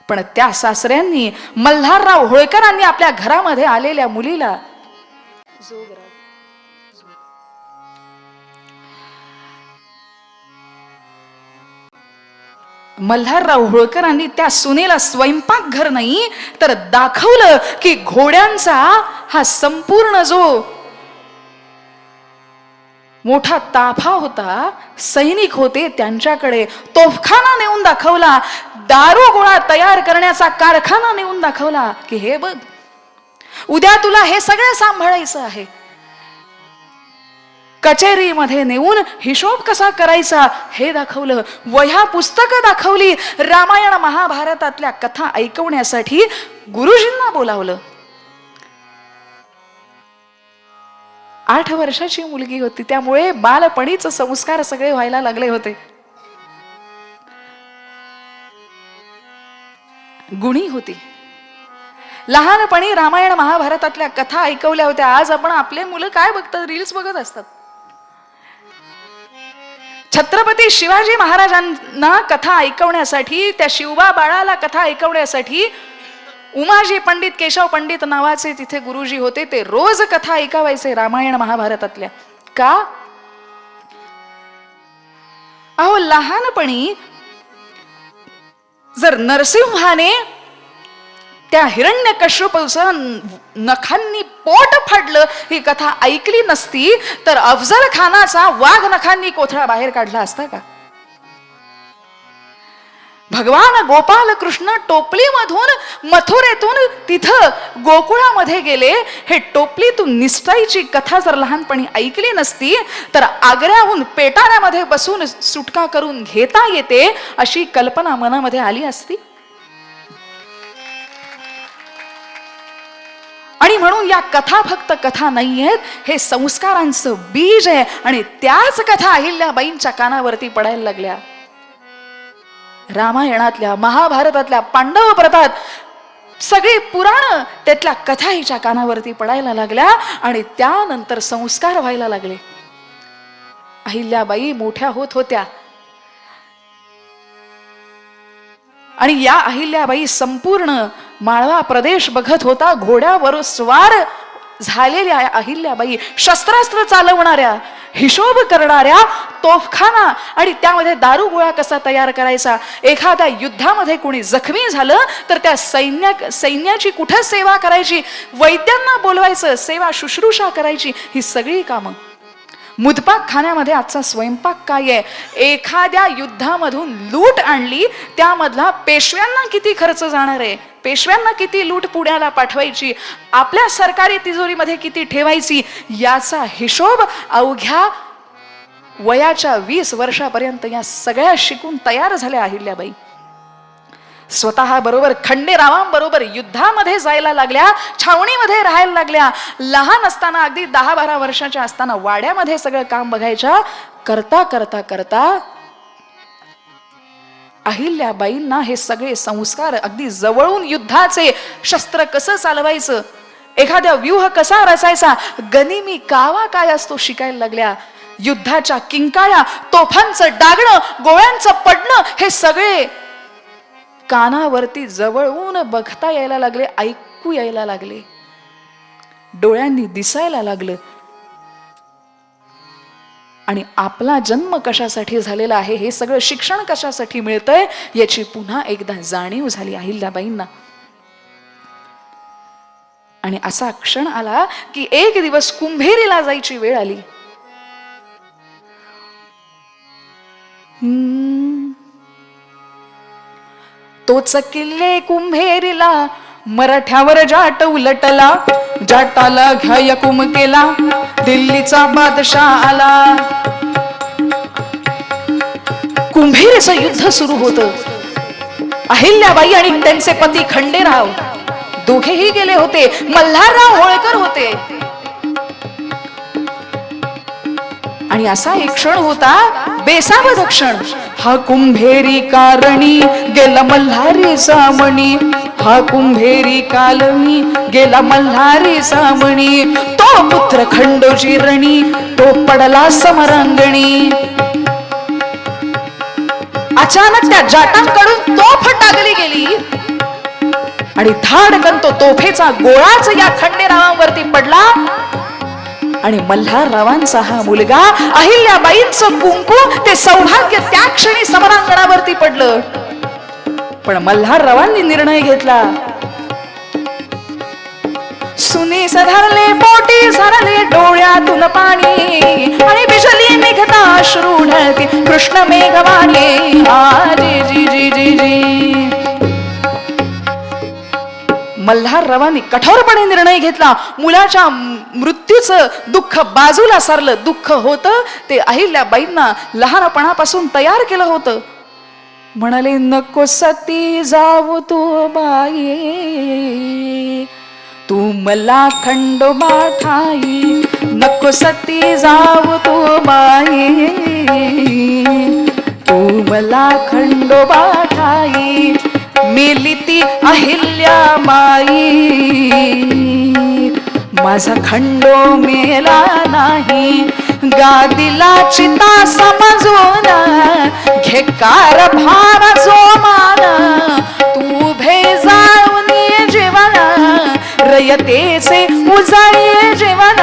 पण त्या सासऱ्यांनी, मल्हारराव होळकरांनी आपल्या घरामध्ये आलेल्या मुलीला मल्हारराव होळकरांनी त्या सुनेला स्वयंपाकघर नाही तर दाखवलं की घोड्यांचा हा संपूर्ण जो मोठा ताफा होता, सैनिक होते, त्यांच्याकडे तोफखाना नेऊन दाखवला, दारू गोळा तयार करण्याचा कारखाना नेऊन दाखवला की हे बघ, उद्या तुला हे सगळं सांभाळायचं आहे. कचेरीमध्ये नेऊन हिशोब कसा करायचा हे दाखवलं. वह्या पुस्तकं दाखवली. रामायण महाभारतातल्या कथा ऐकवण्यासाठी गुरुजींना बोलावलं. 8 वर्षाची मुलगी होती, त्यामुळे बालपणीच संस्कार सगळे व्हायला लागले होते. गुणी होती. लहानपणी रामायण महाभारतातल्या कथा ऐकवल्या होत्या. आज आपण आपले मुलं काय बघतात? रील्स बघत असतात. छत्रपती शिवाजी महाराजांना कथा ऐकवण्यासाठी, त्या शिवबा बाळाला कथा ऐकवण्यासाठी उमाजी पंडित, केशव पंडित नावाचे तिथे गुरुजी होते. ते रोज कथा ऐकवायचे रामायण महाभारतातल्या. का? अहो, लहानपणी जर नरसिंहाने त्या हिरण्यकश्यपूचं नखांनी पोट फाडलं ही कथा ऐकली नसती तर अफजल खानाचा वाघ नखांनी कोथळा बाहेर काढला असता का? भगवान गोपाल कृष्ण टोपलीमधून मथुरेतून तिथं गोकुळामध्ये गेले. हे टोपलीतून निसटाईची कथा जर लहानपणी ऐकली नसती तर आग्र्याहून पेटाऱ्यामध्ये बसून सुटका करून घेता येते अशी कल्पना मनामध्ये आली असती. आणि म्हणून या कथा फक्त कथा नाही आहेत, हे संस्कारांचं बीज आहे. आणि त्याच कथा अहिल्याबाईंच्या कानावरती पडायला लागल्या. रामायणातल्या, महाभारतातल्या, पांडव प्रतात सगळी पुराण त्यातल्या कथा हिच्या कानावरती पडायला लागल्या आणि त्यानंतर संस्कार व्हायला लागले. अहिल्याबाई मोठ्या होत होत्या आणि या अहिल्याबाई संपूर्ण माळवा प्रदेश बघत होता. घोड्यावर स्वार झालेल्या अहिल्याबाई, शस्त्रास्त्र चालवणाऱ्या, हिशोब करणाऱ्या, तोफखाना आणि त्यामध्ये दारुगोळा कसा तयार करायचा, एखाद्या युद्धामध्ये कोणी जखमी झालं तर त्या सैन्याची कुठं सेवा करायची, वैद्यांना बोलवायचं, सेवा शुश्रूषा करायची, ही सगळी कामं. मुदपाक खाण्यामध्ये आजचा स्वयंपाक काय आहे, एखाद्या युद्धामधून लूट आणली त्यामधला पेशव्यांना किती खर्च जाणार आहे, पेशव्यांना किती लूट पुण्याला पाठवायची, आपल्या सरकारी तिजोरीमध्ये किती ठेवायची, याचा हिशोब अवघ्या वयाच्या 20 वर्षापर्यंत या सगळ्या शिकून तयार झाल्या अहिल्याबाई. स्वतः बरोबर खंडेरावांबरोबर युद्धामध्ये जायला लागल्या, छावणीमध्ये राहायला लागल्या. लहान असताना अगदी 10-12 वर्षाच्या असताना वाड्यामध्ये सगळं काम बघायच्या. करता करता करता अहिल्याबाईंना हे सगळे संस्कार अगदी जवळून, युद्धाचे शस्त्र कसं चालवायचं, एखाद्या व्यूह कसा रचायचा, गनिमी कावा काय असतो शिकायला लागल्या. युद्धाच्या किंकाळ्या, तोफांचं डागणं, गोळ्यांचं पडणं, हे सगळे कानावरती जवळून बघता यायला लागले, ऐकू यायला लागले, डोळ्यांनी दिसायला लागलं. आणि आपला जन्म कशासाठी झालेला आहे, हे सगळं शिक्षण कशासाठी मिळतंय, याची पुन्हा एकदा जाणीव झाली अहिल्याबाईंना. आणि असा क्षण आला की एक दिवस कुंभेरीला जायची वेळ आली. तोच किल्ले कुंभेरीला मराठ्यावर जाट उलटला, जाटाला घ्याय कुम केला, दिल्लीचा बादशाह आला. कुंभेरीचं युद्ध सुरू होतं. अहिल्याबाई आणि त्यांचे पती खंडेराव दोघेही गेले होते. मल्हारराव होळकर होते. आणि असा एक क्षण होता, बेसावध क्षण. हा कुंभेरी कारणी गेला मल्हारी सामणी, हा कुंभेरी कालनी गेला मल्हारी सामणी, तो पुत्र खंडोजी रणी तो पडला समरांगणी. अचानक त्या जाटांकडून तोफ टाकली गेली आणि धाडकन तो तोफेचा गोळाच या खंडेरावांवरती पडला. आणि मल्हाररावांचा हा मुलगा, अहिल्याबाईंचं कुंकू, ते सौभाग्य त्या क्षणी समरांगणावरती पडलं. पण मल्हाररावांनी निर्णय घेतला. सुनी सधरले पोटी झरले डोळ्यातून पाणी, आणि बिजली निघता अश्रू ढळती कृष्ण मेघवाणी. जी जी जी जी जी. मल्हाररावांनी कठोरपणे निर्णय घेतला. मुलाच्या मृत्यूचं दुःख बाजूला सारलं. दुःख होतं ते अहिल्याबाईंना लहानपणापासून तयार केलं होतं. म्हणाले, नको सती जाऊ तू बाई, तू मला खंडोबा ठाई, नको सती जाऊ तू बाई, तू मला खंडोबा ठाई. मेली ती अहिल्या माई, माझा खंडो मेला नाही. गादीला चिता समजून घे कारभार जोमान, तू भेजाळून जीवन रयतेचे उजाळे जीवन.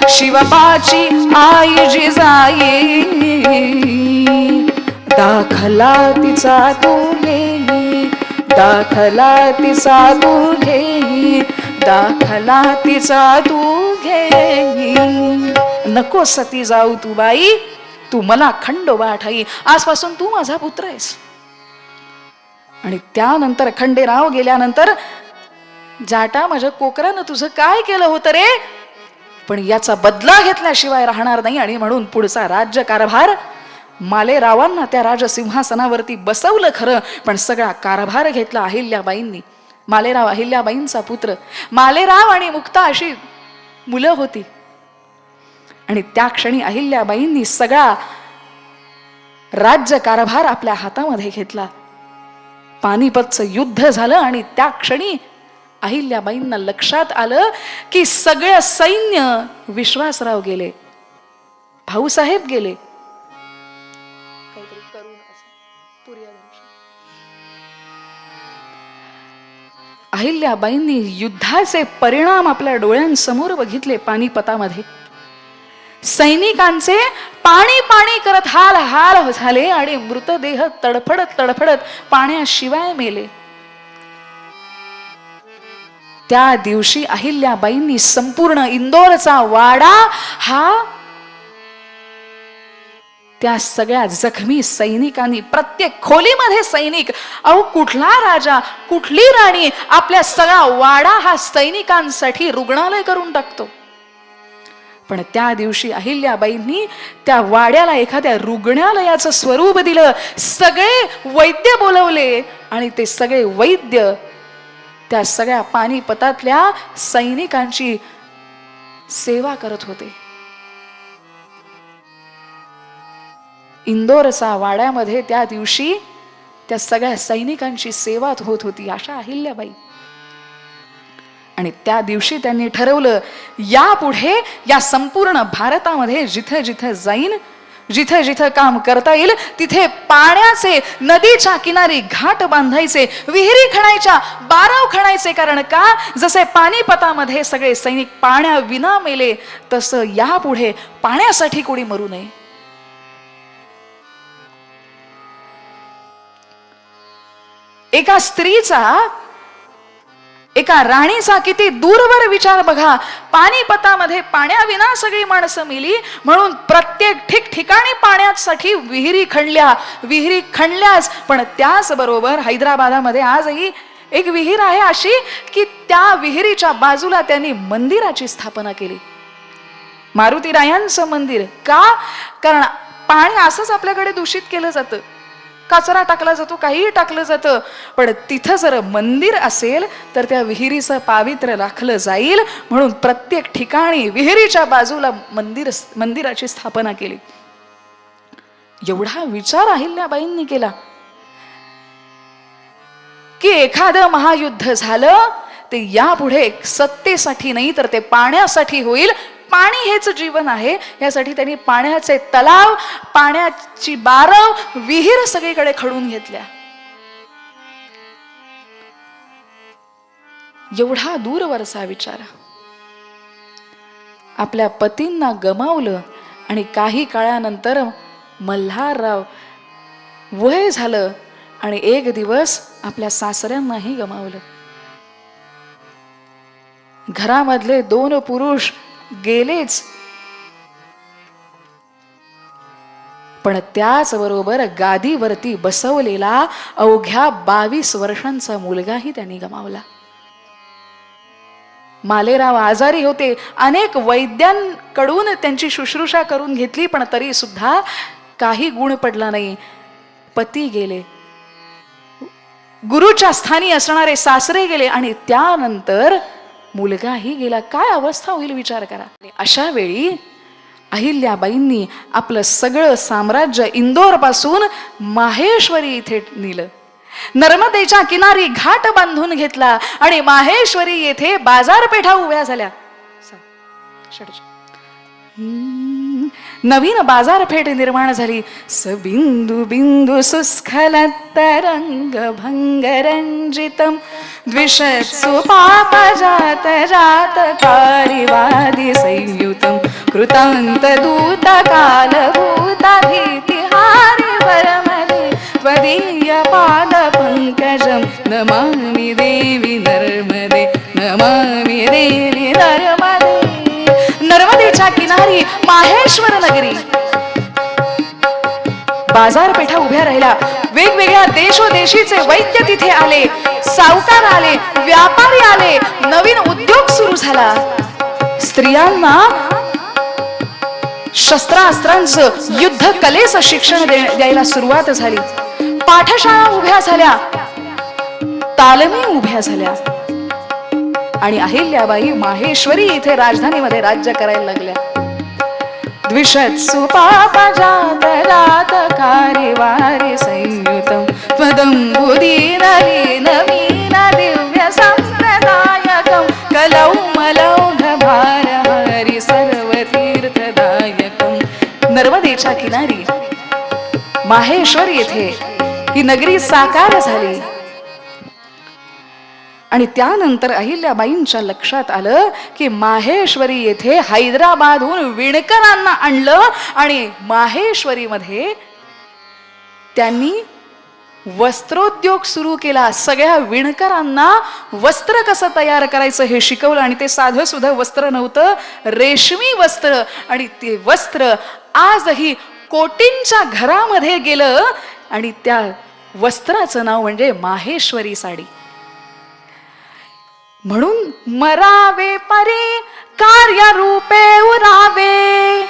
शिवबाची आई जिजाई, दाखला तिचा तू घेई, दाखला तिचा तू घेई, दाखला तिचा तू घेई. नको सती जाऊ तू बाई, तू मला खंडोबा ठाई, आजपासून तू माझा पुत्र आहेस. आणि त्यानंतर खंडेराव गेल्यानंतर, जाटा माझ्या कोकरानं तुझं काय केलं होतं रे, पण याचा बदला घेतल्याशिवाय राहणार नाही. आणि म्हणून पुढचा राज्यकारभार मालेरावांना त्या राजसिंहासनावरती बसवलं खरं, पण सगळा कारभार घेतला अहिल्याबाईंनी. मालेराव अहिल्याबाईंचा पुत्र. मालेराव आणि मुक्ता अशी मुलं होती. आणि त्या क्षणी अहिल्याबाईंनी सगळा राज्यकारभार आपल्या हातामध्ये घेतला. पानिपतचं युद्ध झालं आणि त्या क्षणी अहिल्याबाईंना लक्षात आलं की सगळं सैन्य, विश्वासराव गेले, भाऊसाहेब गेले. अहिल्याबाईंनी युद्धाचे परिणाम आपल्या डोळ्यांसमोर बघितले. पानिपतामध्ये सैनिकांचे पाणी पाणी करत हाल हाल झाले आणि मृतदेह तडफडत तडफडत पाण्याशिवाय मेले. त्या दिवशी अहिल्याबाईंनी संपूर्ण इंदोरचा वाडा हा त्या सगळ्या जखमी सैनिकांनी, प्रत्येक खोलीमध्ये सैनिक, अहो कुठला राजा कुठली राणी आपल्या सगळा वाडा हा सैनिकांसाठी रुग्णालय करून टाकतो. पण त्या दिवशी अहिल्याबाईंनी त्या वाड्याला एखाद्या रुग्णालयाचं स्वरूप दिलं. सगळे वैद्य बोलवले आणि ते सगळे वैद्य त्या सगळ्या पानिपतातल्या सैनिकांची सेवा करत होते. इंदोरचा वाड्यामध्ये त्या दिवशी त्या सगळ्या सैनिकांची सेवा होत होती. अशा अहिल्याबाई. आणि त्या दिवशी त्यांनी ठरवलं, यापुढे या संपूर्ण भारतामध्ये जिथे जिथे जाईन, जिथे जिथे काम करता येईल, तिथे पाण्याचे, नदीच्या किनारी घाट बांधायचे, विहिरी खणायच्या, बारव खणायचे. कारण का, जसे पानिपतामध्ये सगळे सैनिक पाण्याविना मेले, तसं यापुढे पाण्यासाठी कोणी मरू नये. एका स्त्रीचा, एका राणीचा किती दूरवर विचार बघा. पानिपतामध्ये पाण्याविना सगळी माणसं मेली, म्हणून प्रत्येक ठिकठिकाणी पाण्यासाठी विहिरी खणल्या. विहिरी खणल्याच, पण त्याचबरोबर हैदराबादामध्ये आजही एक विहीर आहे अशी की त्या विहिरीच्या बाजूला त्यांनी मंदिराची स्थापना केली. मारुतीरायांचं मंदिर. का? कारण पाणी असंच आपल्याकडे दूषित केलं जातं, कचरा टाकला जातो, काहीही टाकलं जातं. पण तिथं जर मंदिर असेल तर त्या विहिरीचं पावित्र्य राखलं जाईल, म्हणून प्रत्येक ठिकाणी विहिरीच्या बाजूला मंदिराची स्थापना केली. एवढा विचार अहिल्याबाईंनी केला की एखादं महायुद्ध झालं ते यापुढे सत्तेसाठी नाही तर ते पाण्यासाठी होईल. पाणी हेच जीवन आहे. यासाठी त्यांनी पाण्याचे तलाव, पाण्याची बारव, विहीर सगळीकडे खणून घेतल्या. एवढा दूरवरचा विचार. आपल्या पतींना गमावलं आणि काही काळानंतर मल्हारराव वय झालं आणि एक दिवस आपल्या सासऱ्यांनाही गमावलं. घरामधले 2 पुरुष गेलेच, पण त्याचबरोबर गादीवरती बसवलेला अवघ्या 22 वर्षांचा मुलगाही त्यांनी गमावला. मालेराव आजारी होते. अनेक वैद्यांकडून त्यांची शुश्रूषा करून घेतली, पण तरी सुद्धा काही गुण पडला नाही. पती गेले, गुरुच्या स्थानी असणारे सासरे गेले आणि त्यानंतर मुलगाही गेला. काय अवस्था होईल विचार करा. अशा वेळी अहिल्याबाईंनी आपलं सगळं साम्राज्य इंदोर पासून माहेश्वरी इथे नेलं. नर्मदेच्या किनारी घाट बांधून घेतला आणि माहेश्वरी येथे बाजारपेठा उभ्या झाल्या. नवीन बाजारपेठ निर्माण झाली. सबिंदू बिंदू सुस्खलत तरंग भंगरंजितम द्विषत्सु पापजात जातकारिवादि संयुतम कृतांत दूत कालभूता भीतिहारि वरमदे त्वदीय पाद पंकजम नमामि देवी नर्मदे नमामि देवी नर्मदे. नर्मदेच्या किनारी माहेश्वर नगरी, बाजारपेठा उभ्या राहिल्या. वेगवेगळ्या देशोदेशीचे वैद्य तिथे आले, सावकार आले, व्यापारी आले, नवीन उद्योग सुरू झाला. स्त्रियांना शस्त्रास्त्रांचं युद्ध कलेचं शिक्षण द्यायला सुरुवात झाली. पाठशाळा उभ्या झाल्या, तालमी उभ्या झाल्या आणि अहिल्याबाई माहेश्वरी इथे राजधानीमध्ये राज्य करायला लागल्या. द्विषत् सुपापजात रात कार्यवारी संयुतम त्वदंबुदीन लीनमीन दिव्य संप्रदायकम कलौमलौघ भारहरि सर्वतीर्थदायकम. नर्मदेच्या किनारी माहेश्वर येथे ही नगरी साकार झाली. आणि त्यानंतर अहिल्याबाईंच्या लक्षात आलं की माहेश्वरी येथे हैदराबादहून विणकरांना आणलं आणि माहेश्वरीमध्ये त्यांनी वस्त्रोद्योग सुरू केला. सगळ्या विणकरांना वस्त्र कसं तयार करायचं हे शिकवलं. आणि ते साधं सुद्धा वस्त्र नव्हतं, रेशमी वस्त्र. आणि ते वस्त्र आजही कोटींच्या घरामध्ये गेलं आणि त्या वस्त्राचं नाव म्हणजे माहेश्वरी साडी. म्हणून मरावे परी कार्य रूपे उरावे.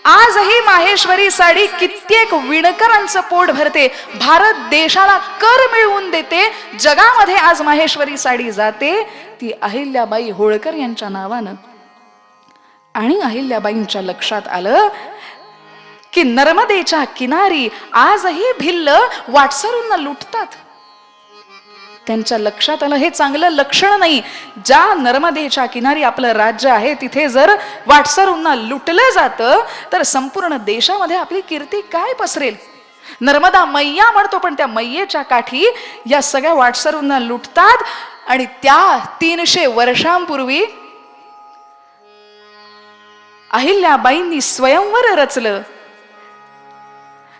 आजही माहेश्वरी साडी कित्येक विणकरांचं पोट भरते, भारत देशाला कर मिळवून देते. जगामध्ये आज माहेश्वरी साडी जाते ती अहिल्याबाई होळकर यांच्या नावानं. आणि अहिल्याबाईंच्या लक्षात आलं की नर्मदेच्या किनारी आजही भिल्ल वाटसरूंना लुटतात. त्यांच्या लक्षात आलं हे चांगलं लक्षण नाही. ज्या नर्मदेच्या किनारी आपलं राज्य आहे तिथे जर वाटसरूंना लुटलं जातं तर संपूर्ण देशामध्ये आपली कीर्ती काय पसरेल. नर्मदा मैया म्हणतो पण त्या मैयेच्या काठी या सगळ्या वाटसरूंना लुटतात. आणि त्या 300 वर्षांपूर्वी अहिल्याबाईंनी स्वयंवर रचलं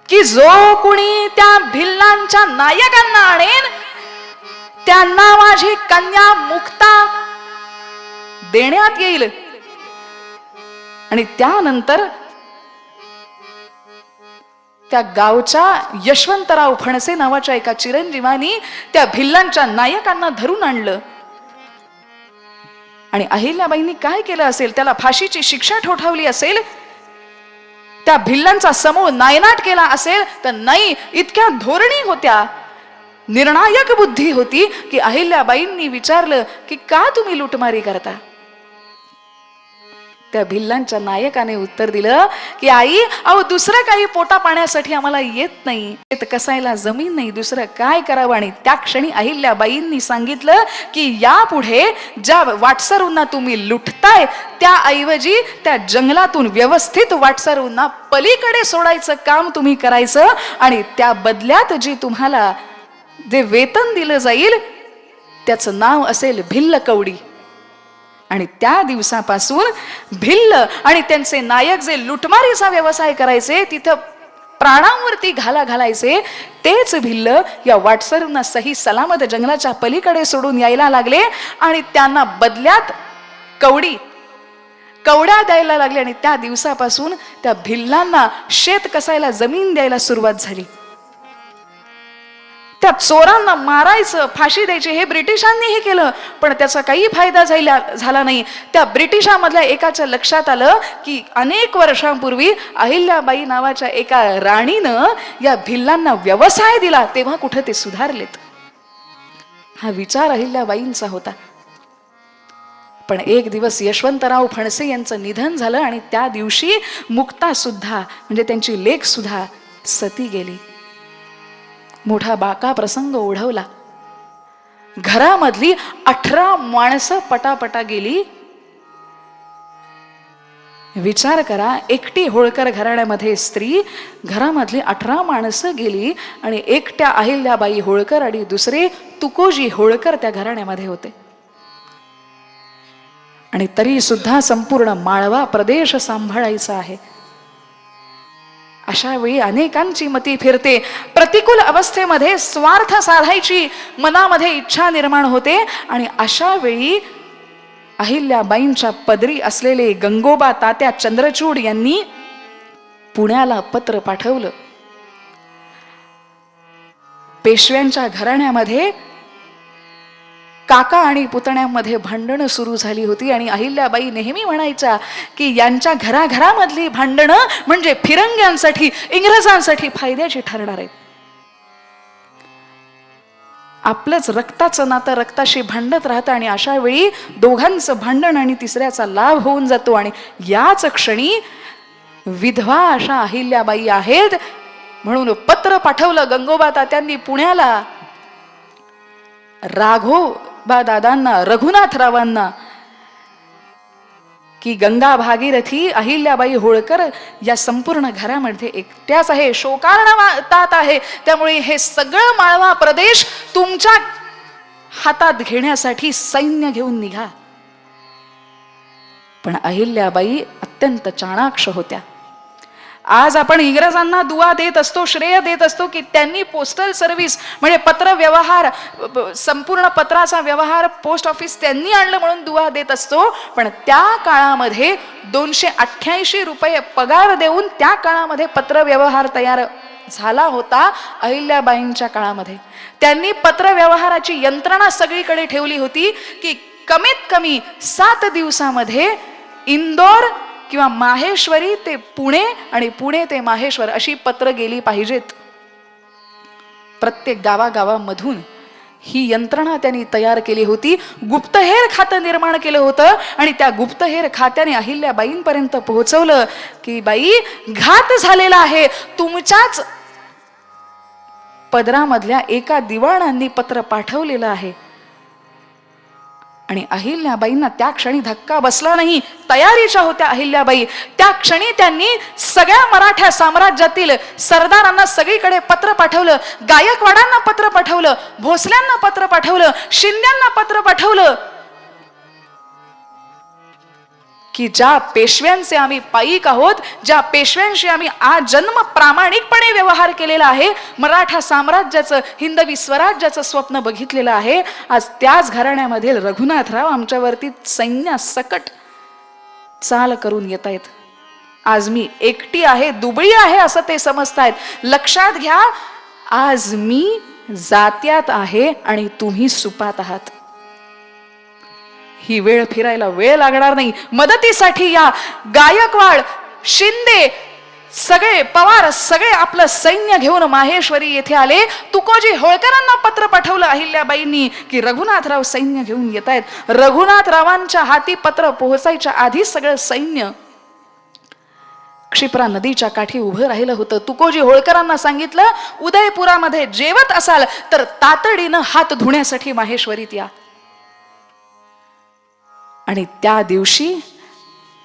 की जो कुणी त्या भिल्लांच्या नायकांना आणेन त्यांना माझी कन्या मुक्ता देण्यात येईल. आणि त्यानंतर त्या गावच्या यशवंतराव फणसे नावाच्या एका चिरंजीवानी त्या भिल्लांच्या नायकांना धरून आणलं. आणि अहिल्याबाईंनी काय केलं असेल, त्याला फाशीची शिक्षा ठोठावली असेल, त्या भिल्लांचा समूळ नायनाट केला असेल तर नाही. इतक्या धोरणी होत्या, निर्णायक बुद्धी होती की अहिल्याबाईंनी विचारलं की का तुम्ही लुटमारी करता. त्या भिल्लांच्या नायकाने उत्तर दिलं की आई, अहो दुसरं काही पोटा पाण्यासाठी आम्हाला येत नाही, शेत कसायला जमीन नाही, दुसरं काय करावं. आणि त्या क्षणी अहिल्याबाईंनी सांगितलं की यापुढे ज्या वाटसरूंना तुम्ही लुटताय त्याऐवजी त्या जंगलातून व्यवस्थित वाटसरूंना पलीकडे सोडायचं काम तुम्ही करायचं. आणि त्या बदल्यात जी तुम्हाला जे वेतन दिलं जाईल त्याचं नाव असेल भिल्ल कवडी. आणि त्या दिवसापासून भिल्ल आणि त्यांचे नायक जे लुटमारीचा व्यवसाय करायचे, तिथं प्राणांवरती घाला घालायचे, तेच भिल्ल या वाटसरूंना सही सलामत जंगलाच्या पलीकडे सोडून यायला लागले. आणि त्यांना बदल्यात कवड्या द्यायला लागले. आणि त्या दिवसापासून त्या भिल्लांना शेत कसायला जमीन द्यायला सुरुवात झाली. त्या चोरांना मारायचं, फाशी द्यायची हे ब्रिटिशांनीही केलं पण त्याचा काही फायदा झाला नाही. त्या ब्रिटिशांमधल्या एकाच्या लक्षात आलं की अनेक वर्षांपूर्वी अहिल्याबाई नावाच्या एका राणीनं या भिल्लांना व्यवसाय दिला, तेव्हा कुठं ते सुधारलेत. हा विचार अहिल्याबाईंचा होता. पण एक दिवस यशवंतराव फणसे यांचं निधन झालं आणि त्या दिवशी मुक्ता सुद्धा म्हणजे त्यांची लेक सुद्धा सती गेली. मोठा बाका प्रसंग ओढवला. घरामधली 18 माणसं पटापटा गेली. विचार करा, एकटी होळकर घराण्यामध्ये स्त्री, घरामधली 18 माणसं गेली आणि एकट्या अहिल्याबाई होळकर आणि दुसरे तुकोजी होळकर त्या घराण्यामध्ये होते. आणि तरी सुद्धा संपूर्ण माळवा प्रदेश सांभाळायचा आहे. अशा वेळी अनेकांची मती फिरते, प्रतिकूल अवस्थेमध्ये स्वार्थ साधायची मनामध्ये इच्छा निर्माण होते. आणि अशा वेळी अहिल्याबाईंच्या पदरी असलेले गंगोबा तात्या चंद्रचूड यांनी पुण्याला पत्र पाठवलं. पेशव्यांच्या घराण्यामध्ये काका आणि पुतण्यामध्ये भांडणं सुरू झाली होती आणि अहिल्याबाई नेहमी म्हणायच्या की यांच्या घराघरामधली भांडणं म्हणजे फिरंग्यांसाठी, इंग्रजांसाठी फायद्याची ठरणार आहेत. आपलंच रक्ताचं नातं रक्ताशी भांडत राहतं आणि अशा वेळी दोघांचं भांडण आणि तिसऱ्याचा लाभ होऊन जातो. आणि याच क्षणी विधवा अशा अहिल्याबाई आहेत म्हणून पत्र पाठवलं गंगोबा तात्यांनी पुण्याला राघोबा दादांना, रघुनाथरावांना, की गंगा भागीरथी अहिल्याबाई होळकर या संपूर्ण घरामध्ये एकट्याच आहे, शोकार्णतात आहे. त्यामुळे हे सगळं माळवा प्रदेश तुमच्या हातात घेण्यासाठी सैन्य घेऊन निघा. पण अहिल्याबाई अत्यंत चाणाक्ष होत्या. आज आपण इंग्रजांना दुवा देत असतो, श्रेय देत असतो की त्यांनी पोस्टल सर्व्हिस म्हणजे पत्र व्यवहार, संपूर्ण पत्राचा व्यवहार पोस्ट ऑफिस त्यांनी आणलं म्हणून दुवा देत असतो. पण त्या काळामध्ये 288 रुपये पगार देऊन त्या काळामध्ये पत्र व्यवहार तयार झाला होता. अहिल्याबाईंच्या काळामध्ये त्यांनी पत्र व्यवहाराची यंत्रणा सगळीकडे ठेवली होती की कमीत कमी 7 दिवसामध्ये इंदोर किंवा माहेश्वरी ते पुणे आणि पुणे ते माहेश्वर अशी पत्र गेली पाहिजेत. प्रत्येक गावागावामधून ही यंत्रणा त्यांनी तयार केली होती. गुप्तहेर खातं निर्माण केलं होतं आणि त्या गुप्तहेर खात्याने अहिल्याबाईंपर्यंत पोहोचवलं की बाई, घात झालेला आहे, तुमच्याच पदरामधल्या एका दिवाणांनी पत्र पाठवलेलं आहे. आणि अहिल्याबाईंना त्या क्षणी धक्का बसला नाही, तयारीच्या होत्या अहिल्याबाई. त्या क्षणी त्यांनी सगळ्या मराठा साम्राज्यातील सरदारांना सगळीकडे पत्र पाठवलं, गायकवाडांना पत्र पाठवलं, भोसल्यांना पत्र पाठवलं, शिंद्यांना पत्र पाठवलं की ज्या पेशव्यांचे आम्ही पाईक आहोत, ज्या पेशव्यांशी आम्ही आजन्म प्रामाणिकपणे व्यवहार केलेला आहे, मराठा साम्राज्याचं, हिंदवी स्वराज्याचं स्वप्न बघितलेलं आहे, आज त्याच घराण्यामधील रघुनाथराव आमच्यावरती सैन्यासकट चाल करून येत आहेत. आज मी एकटी आहे, दुबळी आहे असं ते समजतायत. लक्षात घ्या, आज मी जात्यात आहे आणि तुम्ही सुपात आहात. ही वेळ फिरायला वेळ लागणार नाही. मदतीसाठी या गायकवाड, शिंदे, सगळे पवार, सगळे आपलं सैन्य घेऊन माहेश्वरी येथे आले. तुकोजी होळकरांना पत्र पाठवलं अहिल्याबाईंनी की रघुनाथराव सैन्य घेऊन येत आहेत. रघुनाथरावांच्या हाती पत्र पोहोचायच्या आधी सगळं सैन्य क्षिप्रा नदीच्या काठी उभं राहिलं होतं. तुकोजी होळकरांना सांगितलं, उदयपुरामध्ये जेवत असाल तर तातडीनं हात धुण्यासाठी माहेश्वरीत या. आणि त्या दिवशी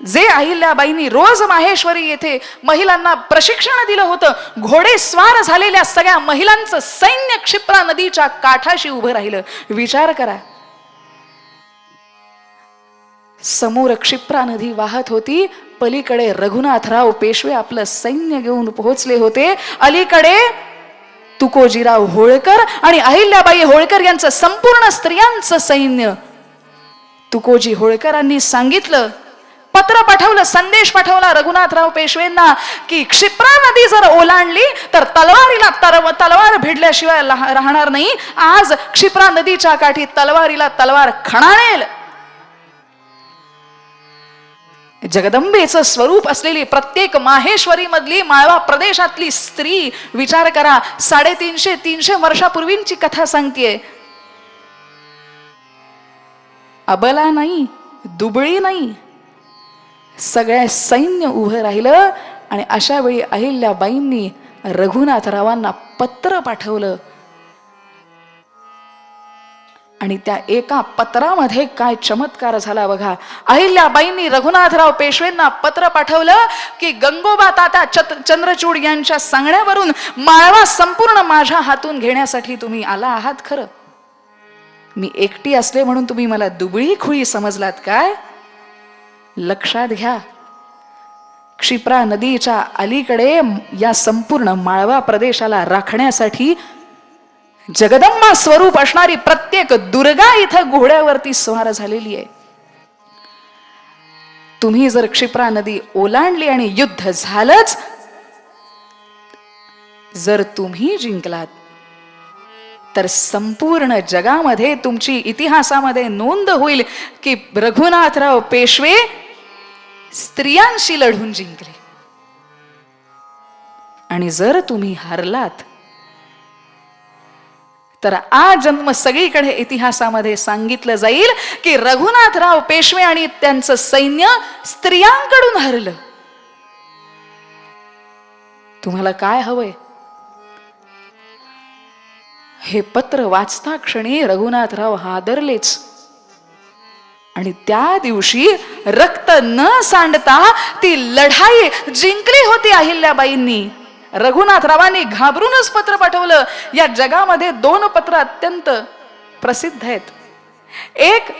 जे अहिल्याबाईंनी रोज माहेश्वरी येथे महिलांना प्रशिक्षण दिलं होतं, घोडेस्वार झालेल्या सगळ्या महिलांचं सैन्य क्षिप्रा नदीच्या काठाशी उभं राहिलं. विचार करा, समोर क्षिप्रा नदी वाहत होती, पलीकडे रघुनाथराव पेशवे आपलं सैन्य घेऊन पोहोचले होते, अलीकडे तुकोजीराव होळकर आणि अहिल्याबाई होळकर यांचं संपूर्ण स्त्रियांचं सैन्य. तुकोजी होळकरांनी सांगितलं, पत्र पाठवलं, संदेश पाठवला रघुनाथराव पेशवेंना की क्षिप्रा नदी जर ओलांडली तर तलवारीला तलवार भिडल्याशिवाय राहणार नाही. आज क्षिप्रा नदीच्या काठी तलवारीला तलवार खणाळेल. जगदंबेचं स्वरूप असलेली प्रत्येक माहेश्वरी मधली, माळवा प्रदेशातली स्त्री, विचार करा, 350 वर्षापूर्वींची कथा सांगतेय. अबला नाही, दुबळी नाही, सगळ्या सैन्य उभं राहिलं. आणि अशा वेळी अहिल्याबाईंनी रघुनाथरावांना पत्र पाठवलं. आणि त्या एका पत्रामध्ये काय चमत्कार झाला बघा. अहिल्याबाईंनी रघुनाथराव पेशवेंना पत्र पाठवलं की गंगोबा तात्या चंद्रचूड यांच्या सांगण्यावरून माळवा संपूर्ण माझ्या हातून घेण्यासाठी तुम्ही आला आहात खरं. मी एकटी असले म्हणून तुम्ही मला दुबळी खुळी समजलात काय? लक्षात घ्या, क्षिप्रा नदीच्या अलीकडे या संपूर्ण माळवा प्रदेशाला राखण्यासाठी जगदंबा स्वरूप असणारी प्रत्येक दुर्गा इथं घोड्यावरती स्वार झालेली आहे. तुम्ही जर क्षिप्रा नदी ओलांडली आणि युद्ध झालंच, जर तुम्ही जिंकलात तर संपूर्ण जगामध्ये तुमची इतिहासामध्ये नोंद होईल की रघुनाथराव पेशवे स्त्रियांशी लढून जिंकले. आणि जर तुम्ही हरलात तर आजन्म सगळीकडे इतिहासामध्ये सांगितलं जाईल की रघुनाथराव पेशवे आणि त्यांचं सैन्य स्त्रियांकडून हरलं. तुम्हाला काय हवंय? हे पत्र वाचता क्षणी रघुनाथराव हादरलेच आणि त्या दिवशी रक्त न सांडता ती लढाई जिंकली होती अहिल्याबाईंनी. रघुनाथरावांनी घाबरूनच पत्र पाठवलं. या जगामध्ये 2 पत्र अत्यंत प्रसिद्ध आहेत. एक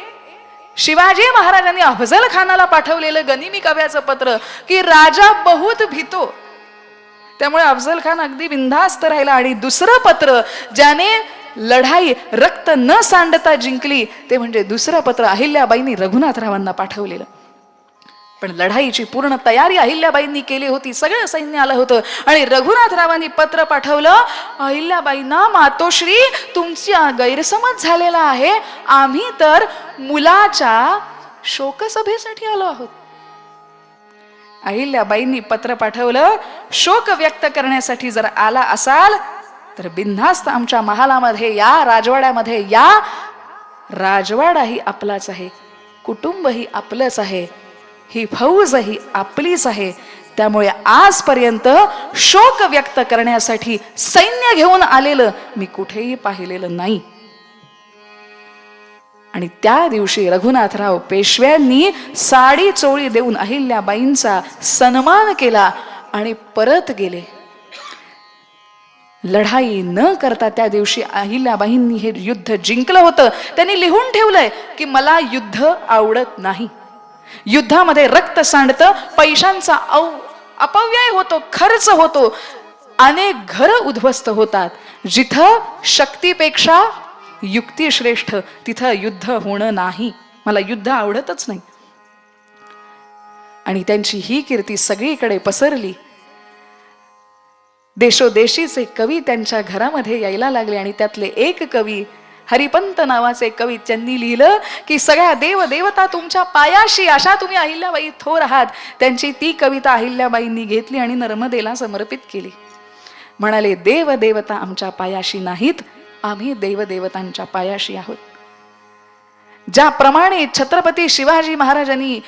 शिवाजी महाराजांनी अफजल खानाला पाठवलेलं गनिमी काव्याचं पत्र की राजा बहुत भीतो, त्यामुळे अफजल खान अगदी बिनधास्त राहिला. आणि दुसरं पत्र ज्याने लढाई रक्त न सांडता जिंकली ते म्हणजे दुसरं पत्र अहिल्याबाईंनी रघुनाथरावांना पाठवलेलं. पण लढाईची पूर्ण तयारी अहिल्याबाईंनी केली होती. सगळं सैन्य आलं होतं आणि रघुनाथरावांनी पत्र पाठवलं, अहिल्याबाईंना मातोश्री तुमचा गैरसमज झालेला आहे, आम्ही तर मुलाच्या शोकसभेसाठी आलो आहोत. अहिल्याबाईंनी पत्र पाठवलं, शोक व्यक्त करण्यासाठी जर आला असाल तर बिनधास्त आमच्या महालामध्ये या, राजवाड्यामध्ये या. राजवाडाही आपलाच आहे, कुटुंबही आपलंच आहे, ही फौजही आपलीच आहे. त्यामुळे आजपर्यंत शोक व्यक्त करण्यासाठी सैन्य घेऊन आलेलं मी कुठेही पाहिलेलं नाही. आणि त्या दिवशी रघुनाथराव पेशव्यांनी साडी चोळी देऊन अहिल्याबाईंचा सन्मान केला आणि परत गेले. लढाई न करता त्या दिवशी अहिल्याबाईंनी हे युद्ध जिंकलं होतं. त्यांनी लिहून ठेवलंय की मला युद्ध आवडत नाही. युद्धामध्ये रक्त सांडतं, पैशांचा अपव्यय होतो, खर्च होतो, अनेक घरं उद्ध्वस्त होतात. जिथं शक्तीपेक्षा युक्ती श्रेष्ठ तिथं युद्ध होणं नाही. मला युद्ध आवडतच नाही. आणि त्यांची ही कीर्ती सगळीकडे पसरली. देशोदेशीचे कवी त्यांच्या घरामध्ये यायला लागले आणि त्यातले एक कवी हरिपंत नावाचे कवी, त्यांनी लिहिलं की सगळ्या देव देवता तुमच्या पायाशी, अशा तुम्ही अहिल्याबाई थोर आहात. त्यांची ती कविता अहिल्याबाईंनी घेतली आणि नर्मदेला समर्पित केली. म्हणाले, देव देवता आमच्या पायाशी नाहीत, आम्ही देवदेवतांच्या पायाशी आहोत. ज्याप्रमाणे छत्रपती शिवाजी महाराजांनी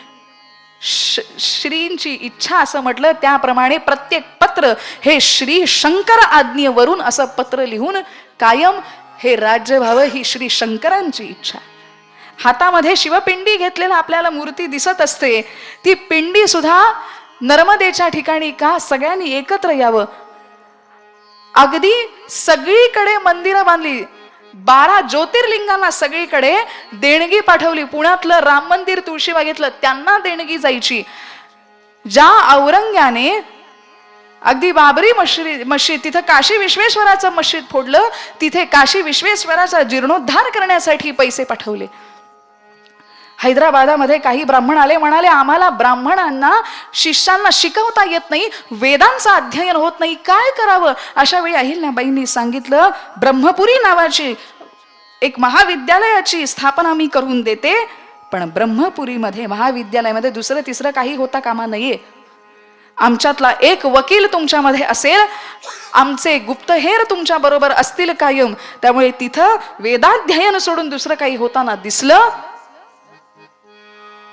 श्रींची इच्छा असं म्हटलं, त्याप्रमाणे प्रत्येक पत्र हे श्री शंकर आज्ञेवरून असं पत्र लिहून कायम हे राज्य व्हावं ही श्री शंकरांची इच्छा. हातामध्ये शिवपिंडी घेतलेला आपल्याला मूर्ती दिसत असते. ती पिंडी सुद्धा नर्मदेच्या ठिकाणी का सगळ्यांनी एकत्र यावं. अगदी सगळीकडे मंदिरं बांधली, 12 ज्योतिर्लिंगांना सगळीकडे देणगी पाठवली. पुण्यातलं राम मंदिर, तुळशीबागेतलं, त्यांना देणगी जायची. ज्या औरंग्याने अगदी बाबरी मशीद तिथं काशी विश्वेश्वराचं मशीद फोडलं, तिथे काशी विश्वेश्वराचा जीर्णोद्धार करण्यासाठी पैसे पाठवले. हैदराबादामध्ये काही ब्राह्मण आले, म्हणाले आम्हाला ब्राह्मणांना शिष्यांना शिकवता येत नाही, वेदांचं अध्ययन होत नाही, काय करावं. अशा वेळी अहिल्याबाईंनी सांगितलं, ब्रह्मपुरी नावाची एक महाविद्यालयाची स्थापना मी करून देते, पण ब्रह्मपुरीमध्ये महाविद्यालयामध्ये दुसरं तिसरं काही होता कामा नाहीये. आमच्यातला एक वकील तुमच्यामध्ये असेल, आमचे गुप्तहेर तुमच्या बरोबर असतील कायम. त्यामुळे तिथं वेदाध्ययन सोडून दुसरं काही होताना दिसलं